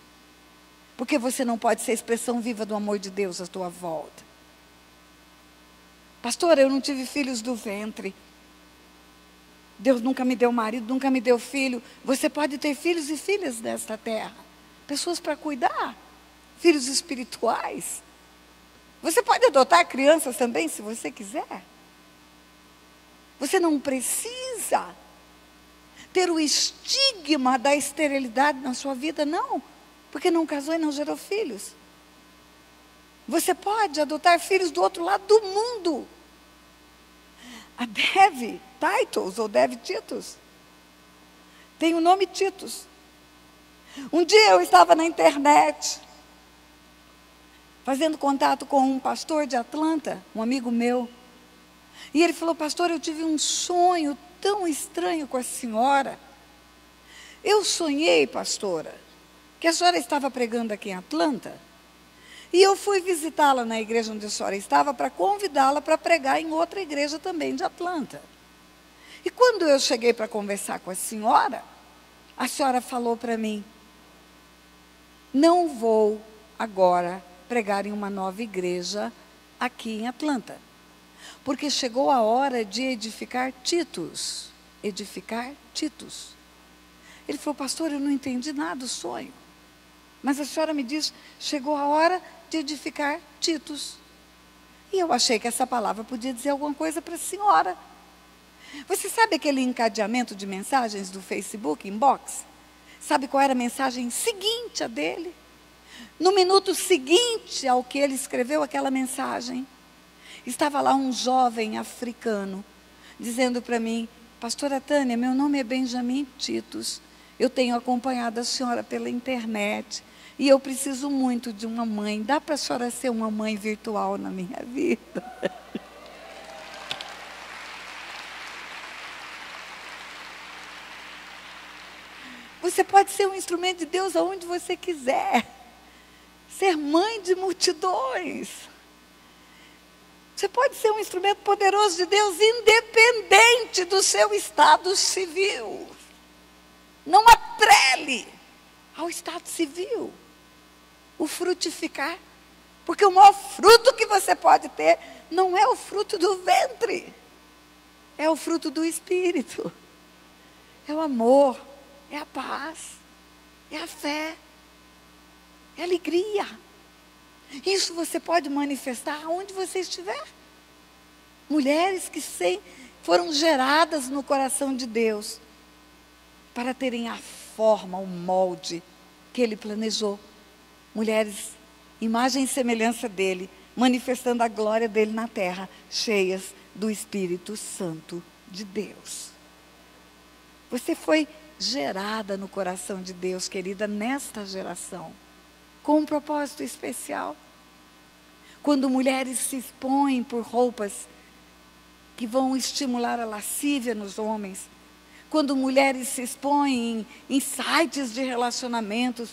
Porque você não pode ser a expressão viva do amor de Deus à tua volta. Pastora, eu não tive filhos do ventre. Deus nunca me deu marido, nunca me deu filho. Você pode ter filhos e filhas desta terra. Pessoas para cuidar. Filhos espirituais. Você pode adotar crianças também, se você quiser. Você não precisa ter o estigma da esterilidade na sua vida, não. Porque não casou e não gerou filhos. Você pode adotar filhos do outro lado do mundo. A Dev Titus, ou Dev Titus, tem o nome Titus. Um dia eu estava na internet, fazendo contato com um pastor de Atlanta, um amigo meu. E ele falou, pastor, eu tive um sonho tão estranho com a senhora. Eu sonhei, pastora, que a senhora estava pregando aqui em Atlanta, e eu fui visitá-la na igreja onde a senhora estava para convidá-la para pregar em outra igreja também de Atlanta. E quando eu cheguei para conversar com a senhora falou para mim, não vou agora pregar em uma nova igreja aqui em Atlanta, porque chegou a hora de edificar Titus. Edificar Titus. Ele falou, pastor, eu não entendi nada do sonho. Mas a senhora me disse, chegou a hora de edificar Titus. E eu achei que essa palavra podia dizer alguma coisa para a senhora. Você sabe aquele encadeamento de mensagens do Facebook, inbox? Sabe qual era a mensagem seguinte a dele? No minuto seguinte ao que ele escreveu aquela mensagem, estava lá um jovem africano, dizendo para mim, pastora Tânia, meu nome é Benjamin Titus, eu tenho acompanhado a senhora pela internet, e eu preciso muito de uma mãe, dá para a senhora ser uma mãe virtual na minha vida? Você pode ser um instrumento de Deus aonde você quiser, ser mãe de multidões. Você pode ser um instrumento poderoso de Deus, independente do seu estado civil. Não atrele ao estado civil o frutificar Porque o maior fruto que você pode ter não é o fruto do ventre, é o fruto do Espírito. É o amor, é a paz, é a fé, é a alegria. Isso você pode manifestar onde você estiver. Mulheres que foram geradas no coração de Deus para terem a forma, o molde que Ele planejou. Mulheres, imagem e semelhança dEle, manifestando a glória dEle na terra, cheias do Espírito Santo de Deus. Você foi gerada no coração de Deus, querida, nesta geração, com um propósito especial. Quando mulheres se expõem por roupas que vão estimular a lascívia nos homens, quando mulheres se expõem em sites de relacionamentos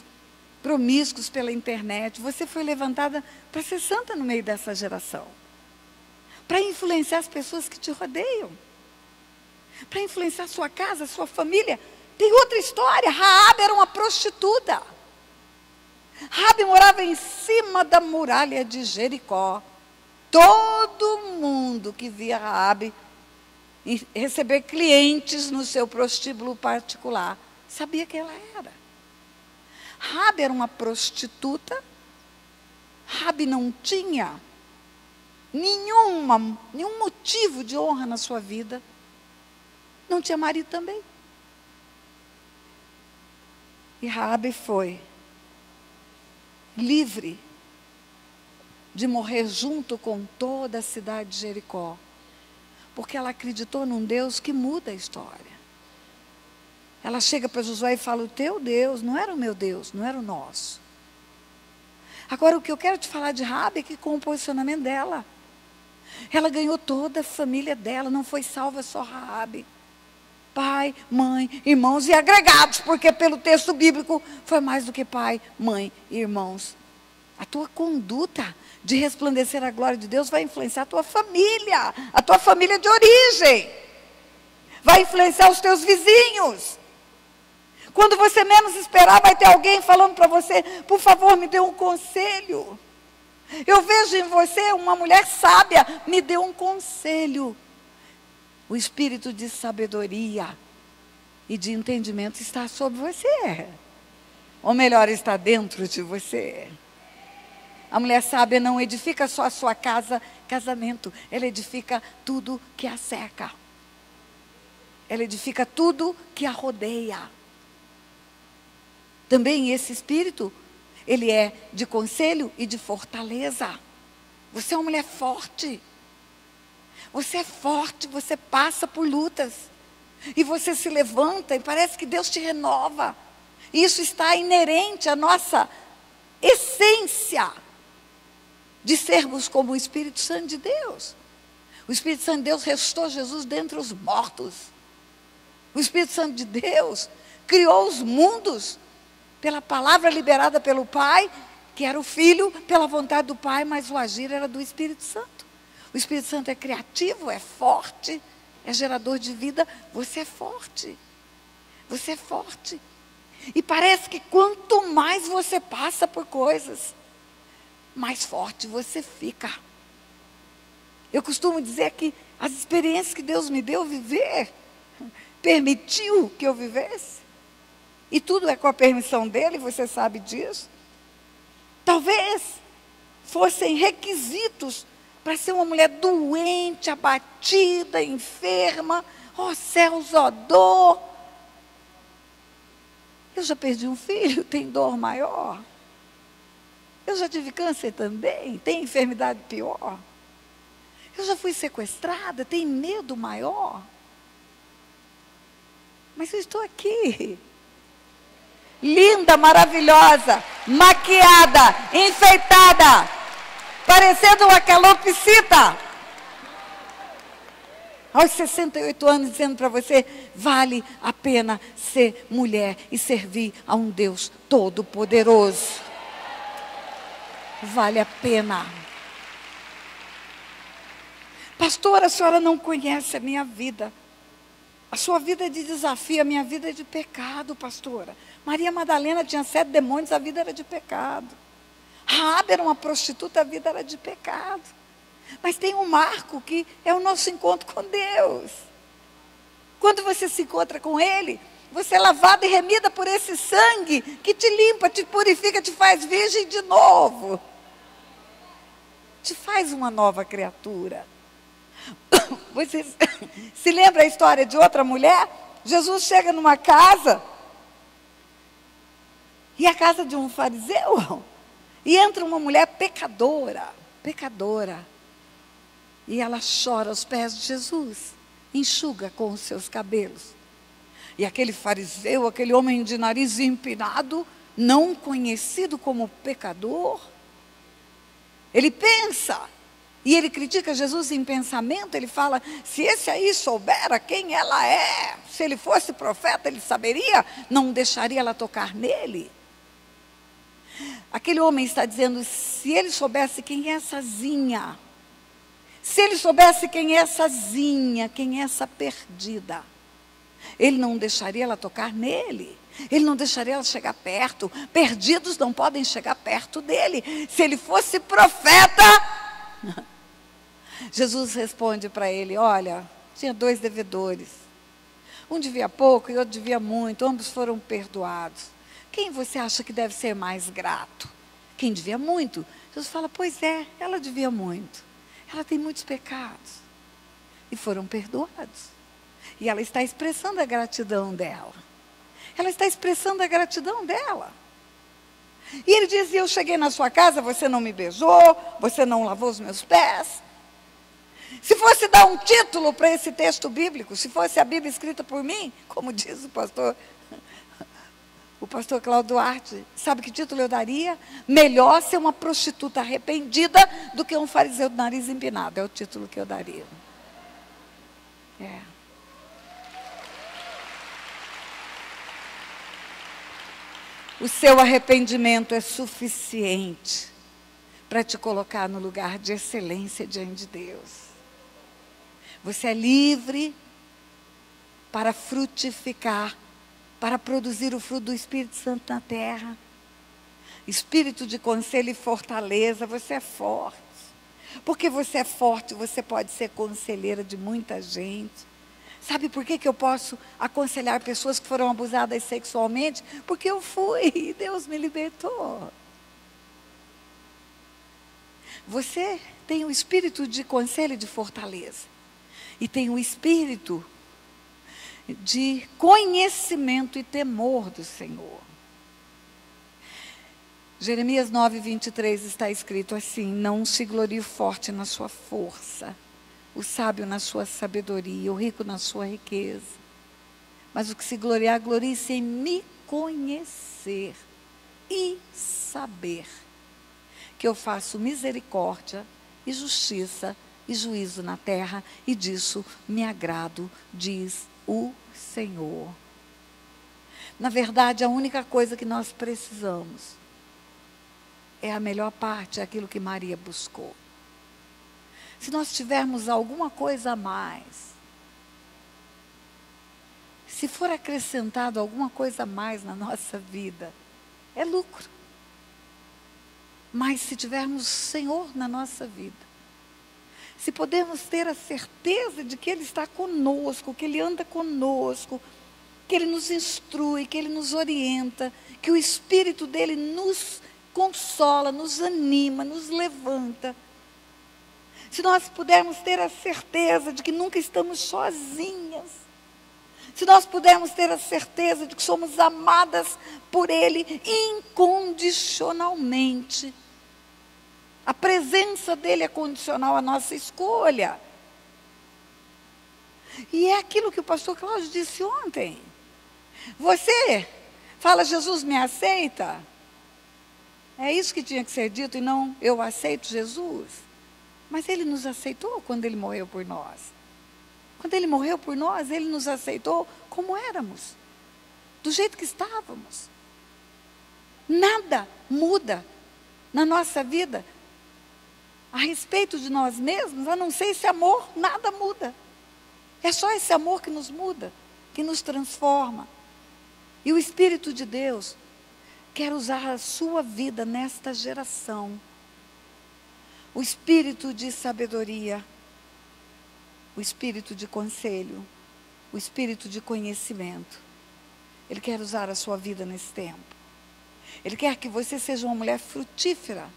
promíscuos pela internet, você foi levantada para ser santa no meio dessa geração, para influenciar as pessoas que te rodeiam, para influenciar a sua casa, a sua família. Tem outra história. Raabe era uma prostituta. Raabe morava em cima da muralha de Jericó. Todo mundo que via Raabe receber clientes no seu prostíbulo particular sabia quem ela era. Raabe era uma prostituta. Raabe não tinha nenhum motivo de honra na sua vida. Não tinha marido também. E Raabe foi livre de morrer junto com toda a cidade de Jericó, porque ela acreditou num Deus que muda a história. Ela chega para Josué e fala: o teu Deus não era o meu Deus, não era o nosso. Agora, o que eu quero te falar de Raabe é que com o posicionamento dela, ela ganhou toda a família dela, não foi salva só Raabe. Pai, mãe, irmãos e agregados, porque pelo texto bíblico foi mais do que pai, mãe e irmãos. A tua conduta de resplandecer a glória de Deus vai influenciar a tua família de origem, vai influenciar os teus vizinhos. Quando você menos esperar, vai ter alguém falando para você: por favor, me dê um conselho. Eu vejo em você uma mulher sábia, me dê um conselho. O espírito de sabedoria e de entendimento está sobre você. Ou melhor, está dentro de você. A mulher sábia não edifica só a sua casa, casamento. Ela edifica tudo que a cerca. Ela edifica tudo que a rodeia. Também esse espírito, ele é de conselho e de fortaleza. Você é uma mulher forte. Você é forte, você passa por lutas. E você se levanta e parece que Deus te renova. Isso está inerente à nossa essência de sermos como o Espírito Santo de Deus. O Espírito Santo de Deus ressuscitou Jesus dentre os mortos. O Espírito Santo de Deus criou os mundos pela palavra liberada pelo Pai, que era o Filho, pela vontade do Pai, mas o agir era do Espírito Santo. O Espírito Santo é criativo, é forte, é gerador de vida. Você é forte. Você é forte. E parece que quanto mais você passa por coisas, mais forte você fica. Eu costumo dizer que as experiências que Deus me deu viver, permitiu que eu vivesse, e tudo é com a permissão dele, você sabe disso. Talvez fossem requisitos para ser uma mulher doente, abatida, enferma. Ó céus, ó dor. Eu já perdi um filho, tem dor maior. Eu já tive câncer também, tem enfermidade pior. Eu já fui sequestrada, tem medo maior. Mas eu estou aqui. Linda, maravilhosa, maquiada, enfeitada, parecendo uma calopsita. Aos 68 anos, dizendo para você: vale a pena ser mulher e servir a um Deus todo-poderoso. Vale a pena. Pastora, a senhora não conhece a minha vida. A sua vida é de desafio, a minha vida é de pecado, pastora. Maria Madalena tinha 7 demônios, a vida era de pecado. Raabe era uma prostituta, a vida era de pecado. Mas tem um marco que é o nosso encontro com Deus. Quando você se encontra com Ele, você é lavada e remida por esse sangue que te limpa, te purifica, te faz virgem de novo. Te faz uma nova criatura. Você se lembra a história de outra mulher? Jesus chega numa casa, e a casa de um fariseu, e entra uma mulher pecadora, e ela chora aos pés de Jesus, enxuga com os seus cabelos. E aquele fariseu, aquele homem de nariz empinado, não conhecido como pecador, ele pensa, e ele critica Jesus em pensamento. Ele fala: se esse aí soubera quem ela é, se ele fosse profeta, ele saberia, não deixaria ela tocar nele. Aquele homem está dizendo: se ele soubesse quem é essa Zinha, se ele soubesse quem é essa Zinha, quem é essa perdida, ele não deixaria ela tocar nele. Ele não deixaria ela chegar perto. Perdidos não podem chegar perto dele. Se ele fosse profeta... Jesus responde para ele: olha, tinha 2 devedores. Um devia pouco e outro devia muito. Ambos foram perdoados. Quem você acha que deve ser mais grato? Quem devia muito? Jesus fala: pois é, ela devia muito. Ela tem muitos pecados. E foram perdoados. E ela está expressando a gratidão dela. Ela está expressando a gratidão dela. E ele diz: eu cheguei na sua casa, você não me beijou, você não lavou os meus pés. Se fosse dar um título para esse texto bíblico, se fosse a Bíblia escrita por mim, como diz o pastor Cláudio Duarte, sabe que título eu daria? Melhor ser uma prostituta arrependida do que um fariseu de nariz empinado. É o título que eu daria. O seu arrependimento é suficiente para te colocar no lugar de excelência diante de Deus. Você é livre para frutificar, para produzir o fruto do Espírito Santo na terra. Espírito de conselho e fortaleza. Você é forte. Porque você é forte, você pode ser conselheira de muita gente. Sabe por que eu posso aconselhar pessoas que foram abusadas sexualmente? Porque eu fui e Deus me libertou. Você tem o espírito de conselho e de fortaleza. E tem o espírito de conhecimento e temor do Senhor. Jeremias 9:23 está escrito assim: não se glorie o forte na sua força, o sábio na sua sabedoria, o rico na sua riqueza. Mas o que se gloriar, glorie-se em me conhecer e saber que eu faço misericórdia e justiça e juízo na terra, e disso me agrado, diz o Senhor. Na verdade, a única coisa que nós precisamos é a melhor parte, é aquilo que Maria buscou. Se nós tivermos alguma coisa a mais, se for acrescentado alguma coisa a mais na nossa vida, é lucro. Mas se tivermos o Senhor na nossa vida, se podemos ter a certeza de que Ele está conosco, que Ele anda conosco, que Ele nos instrui, que Ele nos orienta, que o Espírito dEle nos consola, nos anima, nos levanta. Se nós pudermos ter a certeza de que nunca estamos sozinhas, se nós pudermos ter a certeza de que somos amadas por Ele incondicionalmente, a presença dEle é condicional à nossa escolha. E é aquilo que o pastor Cláudio disse ontem. Você fala: Jesus me aceita? É isso que tinha que ser dito, e não eu aceito Jesus. Mas Ele nos aceitou quando Ele morreu por nós. Quando Ele morreu por nós, Ele nos aceitou como éramos, do jeito que estávamos. Nada muda na nossa vida a respeito de nós mesmos, a não ser esse amor. Nada muda. É só esse amor que nos muda, que nos transforma. E o Espírito de Deus quer usar a sua vida nesta geração. O espírito de sabedoria, o espírito de conselho, o espírito de conhecimento. Ele quer usar a sua vida nesse tempo. Ele quer que você seja uma mulher frutífera.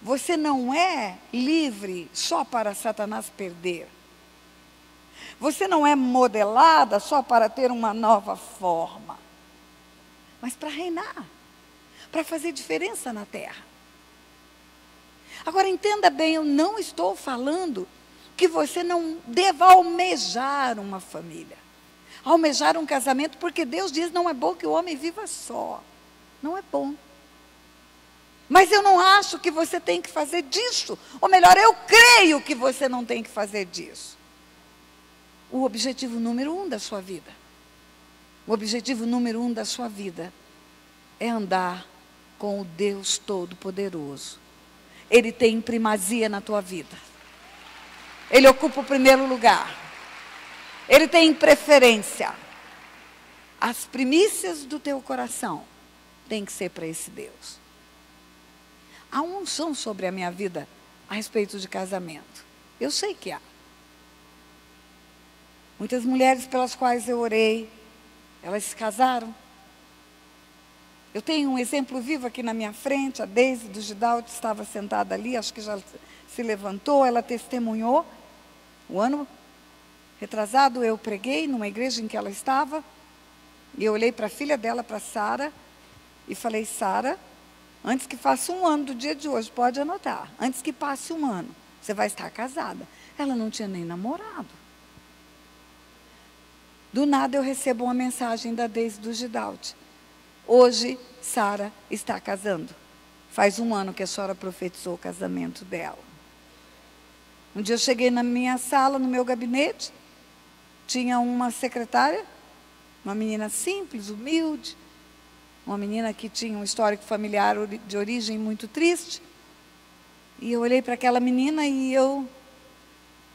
Você não é livre só para Satanás perder. Você não é modelada só para ter uma nova forma, mas para reinar, para fazer diferença na terra. Agora entenda bem, eu não estou falando que você não deva almejar uma família, almejar um casamento, porque Deus diz: não é bom que o homem viva só. Não é bom. Mas eu não acho que você tem que fazer disso. Ou melhor, eu creio que você não tem que fazer disso o objetivo número 1 da sua vida. O objetivo número 1 da sua vida é andar com o Deus Todo-Poderoso. Ele tem primazia na tua vida. Ele ocupa o primeiro lugar. Ele tem preferência. As primícias do teu coração têm que ser para esse Deus. Há uma unção sobre a minha vida a respeito de casamento. Eu sei que há. Muitas mulheres pelas quais eu orei, elas se casaram. Eu tenho um exemplo vivo aqui na minha frente. A Deise do Gidalto estava sentada ali, acho que já se levantou, ela testemunhou. O ano retrasado eu preguei numa igreja em que ela estava, e eu olhei para a filha dela, para Sara, e falei: Sara, antes que faça 1 ano do dia de hoje, pode anotar, antes que passe 1 ano, você vai estar casada. Ela não tinha nem namorado. Do nada eu recebo uma mensagem da Deise do Gidalto: hoje Sara está casando. Faz 1 ano que a senhora profetizou o casamento dela. Um dia eu cheguei na minha sala, no meu gabinete, tinha uma secretária, uma menina simples, humilde, uma menina que tinha um histórico familiar de origem muito triste. E eu olhei para aquela menina e eu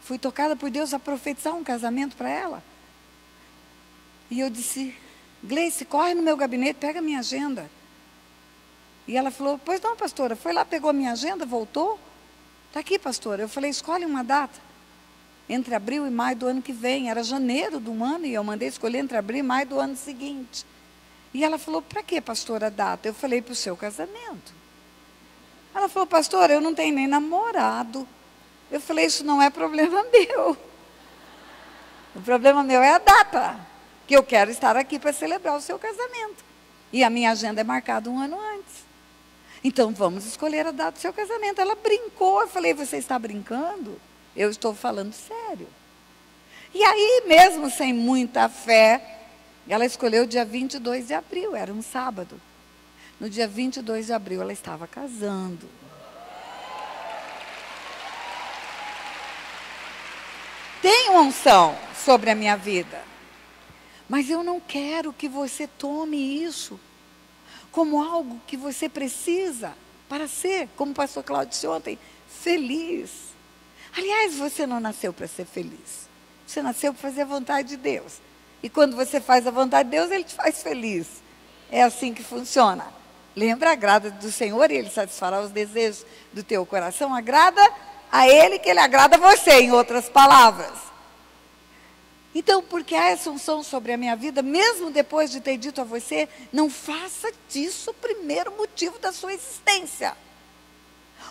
fui tocada por Deus a profetizar um casamento para ela. E eu disse: Gleice, corre no meu gabinete, pega a minha agenda. E ela falou: pois não, pastora. Foi lá, pegou a minha agenda, voltou. Está aqui, pastora. Eu falei: escolhe uma data. Entre abril e maio do ano que vem. Era janeiro do ano e eu mandei escolher entre abril e maio do ano seguinte. E ela falou: para que, pastora, a data? Eu falei: para o seu casamento. Ela falou: pastora, eu não tenho nem namorado. Eu falei: isso não é problema meu. O problema meu é a data, que eu quero estar aqui para celebrar o seu casamento. E a minha agenda é marcada 1 ano antes. Então vamos escolher a data do seu casamento. Ela brincou, eu falei: você está brincando? Eu estou falando sério. E aí, mesmo sem muita fé, ela escolheu o dia 22 de abril, era um sábado. No dia 22 de abril ela estava casando. Tem uma unção sobre a minha vida. Mas eu não quero que você tome isso como algo que você precisa para ser, como o pastor Cláudio disse ontem, feliz. Aliás, você não nasceu para ser feliz. Você nasceu para fazer a vontade de Deus. E quando você faz a vontade de Deus, Ele te faz feliz. É assim que funciona. Lembra, agrada do Senhor e Ele satisfará os desejos do teu coração. Agrada a Ele que Ele agrada a você, em outras palavras. Então, porque há essa unção sobre a minha vida, mesmo depois de ter dito a você, não faça disso o primeiro motivo da sua existência.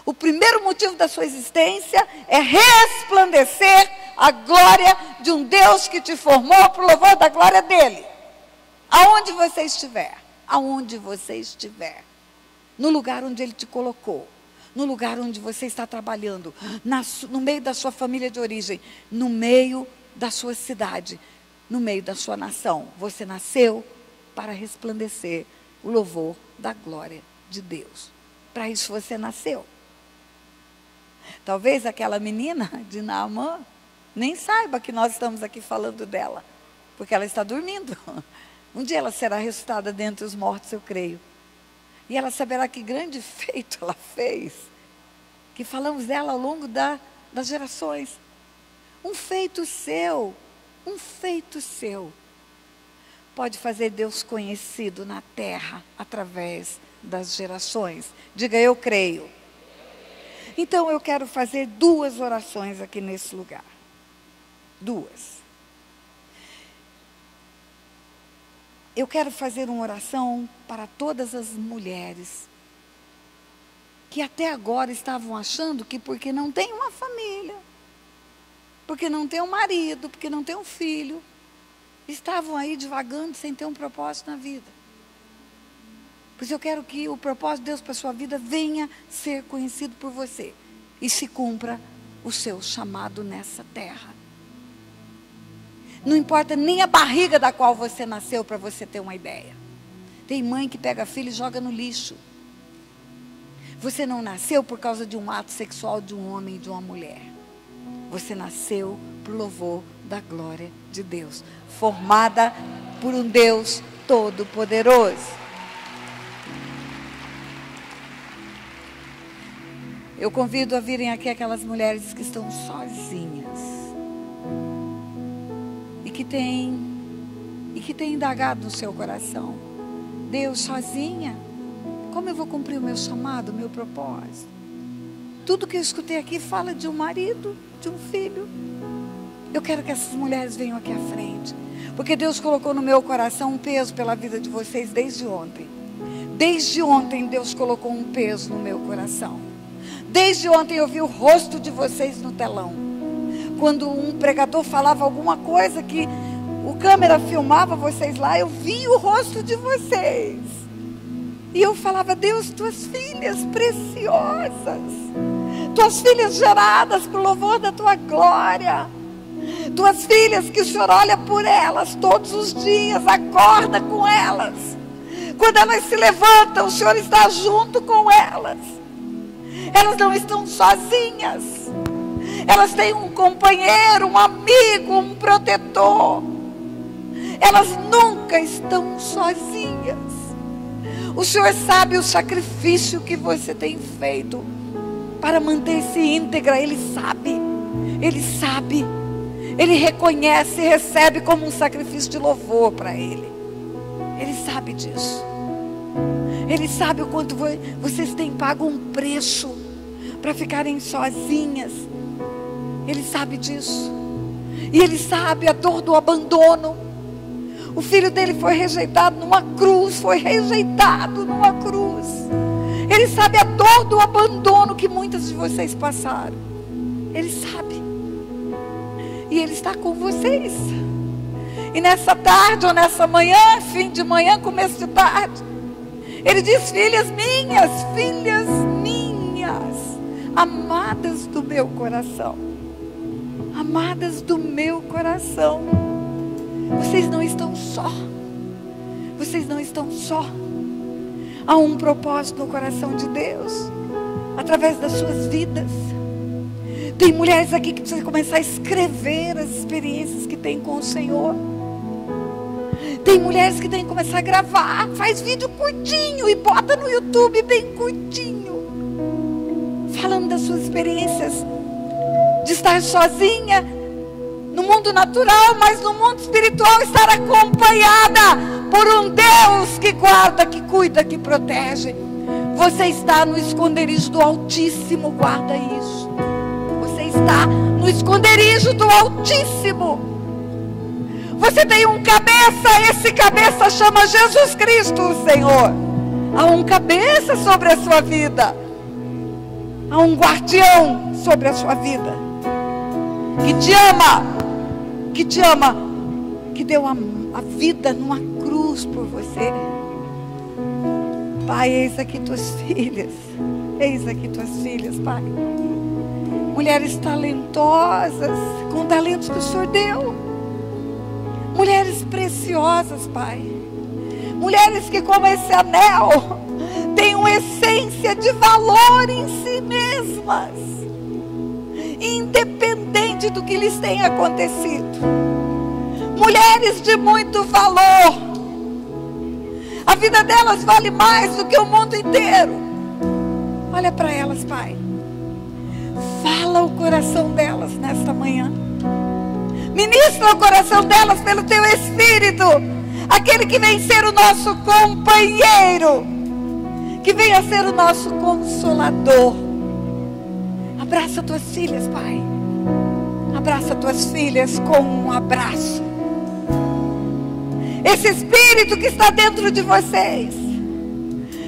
O primeiro motivo da sua existência é resplandecer a glória de um Deus que te formou para o louvor da glória dEle. Aonde você estiver, aonde você estiver, no lugar onde Ele te colocou, no lugar onde você está trabalhando, no meio da sua família de origem, no meio da sua cidade, no meio da sua nação. Você nasceu para resplandecer o louvor da glória de Deus. Para isso você nasceu. Talvez aquela menina de Naamã nem saiba que nós estamos aqui falando dela, porque ela está dormindo. Um dia ela será ressuscitada dentre os mortos, eu creio. E ela saberá que grande feito ela fez, que falamos dela ao longo das gerações. Um feito seu pode fazer Deus conhecido na terra através das gerações. Diga, eu creio. Então eu quero fazer 2 orações aqui nesse lugar. 2. Eu quero fazer uma oração para todas as mulheres que até agora estavam achando que porque não tem uma família, porque não tem um marido, porque não tem um filho, estavam aí divagando sem ter um propósito na vida. Pois eu quero que o propósito de Deus para a sua vida venha ser conhecido por você e se cumpra o seu chamado nessa terra. Não importa nem a barriga da qual você nasceu, para você ter uma ideia. Tem mãe que pega filho e joga no lixo. Você não nasceu por causa de um ato sexual de um homem e de uma mulher. Você nasceu por louvor da glória de Deus, formada por um Deus todo-poderoso. Eu convido a virem aqui aquelas mulheres que estão sozinhas e que têm indagado no seu coração: Deus, sozinha, como eu vou cumprir o meu chamado, o meu propósito? Tudo que eu escutei aqui fala de um marido, de um filho. Eu quero que essas mulheres venham aqui à frente, porque Deus colocou no meu coração um peso pela vida de vocês desde ontem. Desde ontem Deus colocou um peso no meu coração. Desde ontem eu vi o rosto de vocês no telão. Quando um pregador falava alguma coisa que o câmera filmava vocês lá, eu vi o rosto de vocês. E eu falava: Deus, tuas filhas preciosas, tuas filhas geradas para o louvor da tua glória, tuas filhas que o Senhor olha por elas todos os dias, acorda com elas. Quando elas se levantam, o Senhor está junto com elas. Elas não estão sozinhas. Elas têm um companheiro, um amigo, um protetor. Elas nunca estão sozinhas. O Senhor sabe o sacrifício que você tem feito para manter-se íntegra. Ele sabe. Ele sabe. Ele reconhece e recebe como um sacrifício de louvor para Ele. Ele sabe disso. Ele sabe o quanto vocês têm pago um preço para ficarem sozinhas. Ele sabe disso. E Ele sabe a dor do abandono. O filho dele foi rejeitado numa cruz. Foi rejeitado numa cruz. Ele sabe a dor do abandono que muitas de vocês passaram. Ele sabe. E Ele está com vocês. E nessa tarde ou nessa manhã, fim de manhã, começo de tarde, Ele diz: filhas minhas, amadas do meu coração, amadas do meu coração, vocês não estão só. Vocês não estão só. Há um propósito no coração de Deus, através das suas vidas. Tem mulheres aqui que precisam começar a escrever as experiências que tem com o Senhor. Tem mulheres que têm que começar a gravar. Faz vídeo curtinho e bota no YouTube bem curtinho, falando das suas experiências de estar sozinha no mundo natural, mas no mundo espiritual estar acompanhada por um Deus que guarda, que cuida, que protege. Você está no esconderijo do Altíssimo, guarda isso. Você está no esconderijo do Altíssimo. Você tem um cabeça, esse cabeça chama Jesus Cristo, o Senhor. Há um cabeça sobre a sua vida. Há um guardião sobre a sua vida. Que te ama, que deu a vida numa cruz por você. Pai, eis aqui tuas filhas. Eis aqui tuas filhas, Pai. Mulheres talentosas, com talentos que o Senhor deu. Mulheres preciosas, Pai. Mulheres que, como esse anel, têm uma essência de valor em si mesmas, independente do que lhes tenha acontecido. Mulheres de muito valor. A vida delas vale mais do que o mundo inteiro. Olha para elas, Pai. Fala o coração delas nesta manhã. Ministra o coração delas pelo Teu Espírito. Aquele que vem ser o nosso companheiro, que venha ser o nosso consolador. Abraça tuas filhas, Pai. Abraça tuas filhas com um abraço. Esse Espírito que está dentro de vocês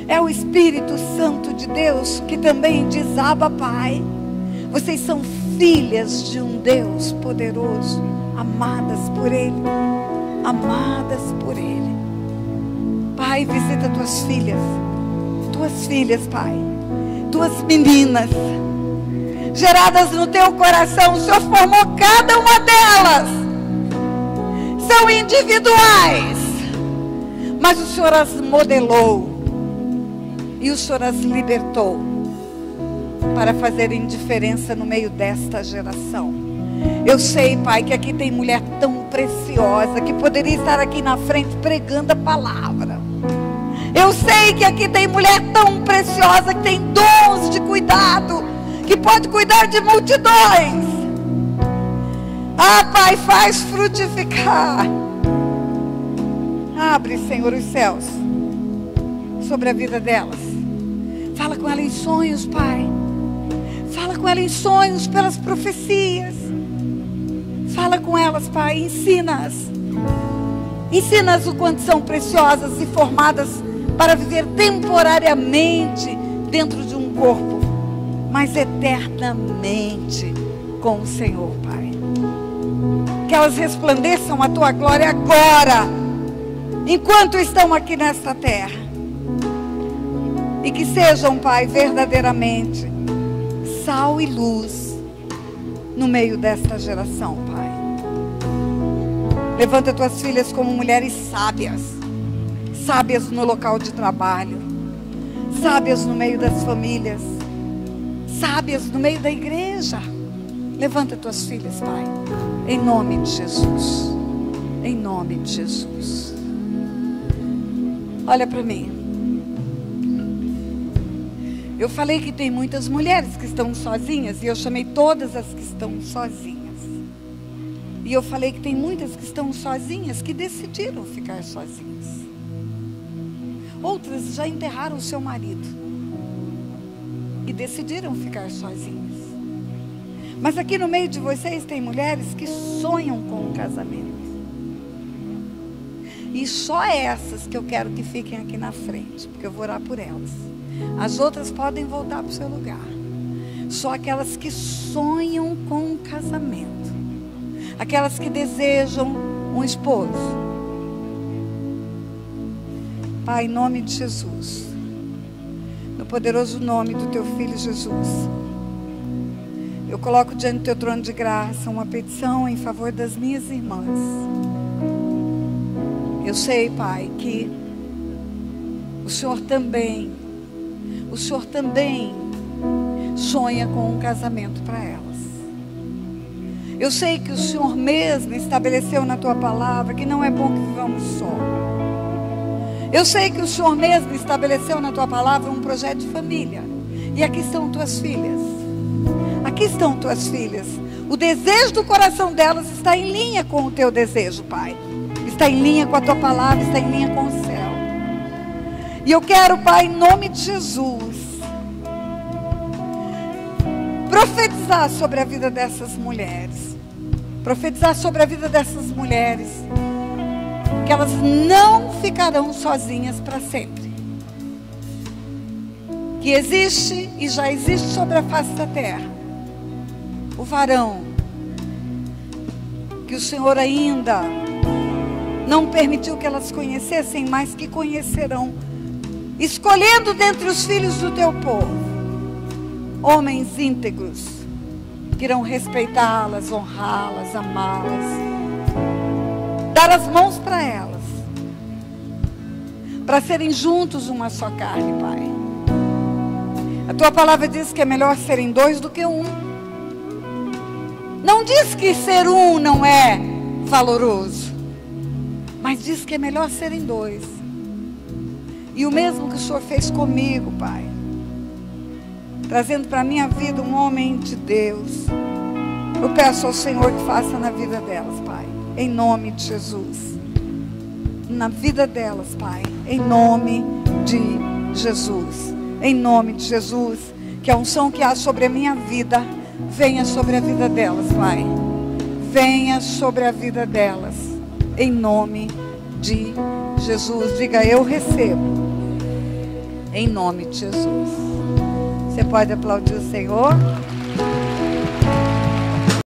é o Espírito Santo de Deus, que também diz: Abba, Pai. Vocês são filhas de um Deus poderoso, amadas por Ele, amadas por Ele. Pai, visita tuas filhas, Pai, tuas meninas, geradas no teu coração. O Senhor formou cada uma delas, são individuais, mas o Senhor as modelou e o Senhor as libertou para fazerem diferença no meio desta geração. Eu sei, Pai, que aqui tem mulher tão preciosa que poderia estar aqui na frente pregando a palavra. Eu sei que aqui tem mulher tão preciosa que tem dons de cuidado, que pode cuidar de multidões. Ah, Pai, faz frutificar. Abre, Senhor, os céus sobre a vida delas. Fala com ela em sonhos, Pai. Fala com ela em sonhos pelas profecias. Fala com elas, Pai. Ensina-as. Ensina-as o quanto são preciosas e formadas para viver temporariamente dentro de um corpo, mas eternamente com o Senhor, Pai. Que elas resplandeçam a Tua glória agora, enquanto estão aqui nesta terra. E que sejam, Pai, verdadeiramente sal e luz no meio desta geração, Pai. Levanta tuas filhas como mulheres sábias, sábias no local de trabalho, sábias no meio das famílias, sábias no meio da igreja. Levanta tuas filhas, Pai, em nome de Jesus, em nome de Jesus. Olha para mim. Eu falei que tem muitas mulheres que estão sozinhas, e eu chamei todas as que estão sozinhas. E eu falei que tem muitas que estão sozinhas, que decidiram ficar sozinhas. Outras já enterraram o seu marido e decidiram ficar sozinhas. Mas aqui no meio de vocês tem mulheres que sonham com um casamento. E só essas que eu quero que fiquem aqui na frente, porque eu vou orar por elas. As outras podem voltar para o seu lugar. Só aquelas que sonham com um casamento, aquelas que desejam um esposo. Pai, em nome de Jesus, no poderoso nome do Teu Filho Jesus, eu coloco diante do Teu trono de graça uma petição em favor das minhas irmãs. Eu sei, Pai, que o Senhor também sonha com um casamento para elas. Eu sei que o Senhor mesmo estabeleceu na Tua palavra que não é bom que vivamos só. Eu sei que o Senhor mesmo estabeleceu na Tua palavra um projeto de família. E aqui estão Tuas filhas. Aqui estão Tuas filhas. O desejo do coração delas está em linha com o Teu desejo, Pai. Está em linha com a Tua palavra, está em linha com o céu. E eu quero, Pai, em nome de Jesus, profetizar sobre a vida dessas mulheres. Profetizar sobre a vida dessas mulheres. Que elas não ficarão sozinhas para sempre. Que existe e já existe sobre a face da terra o varão que o Senhor ainda não permitiu que elas conhecessem, mas que conhecerão, escolhendo dentre os filhos do Teu povo homens íntegros que irão respeitá-las, honrá-las, amá-las, dar as mãos para elas, para serem juntos uma só carne, Pai. A Tua palavra diz que é melhor serem dois do que um. Não diz que ser um não é valoroso, mas diz que é melhor serem dois. E o mesmo que o Senhor fez comigo, Pai, trazendo para a minha vida um homem de Deus, eu peço ao Senhor que faça na vida delas, Pai, em nome de Jesus. Na vida delas, Pai, em nome de de Jesus. Em nome de Jesus, que a unção que há sobre a minha vida venha sobre a vida delas, Pai. Venha sobre a vida delas. Em nome de Jesus. Diga: eu recebo. Em nome de Jesus. Você pode aplaudir o Senhor?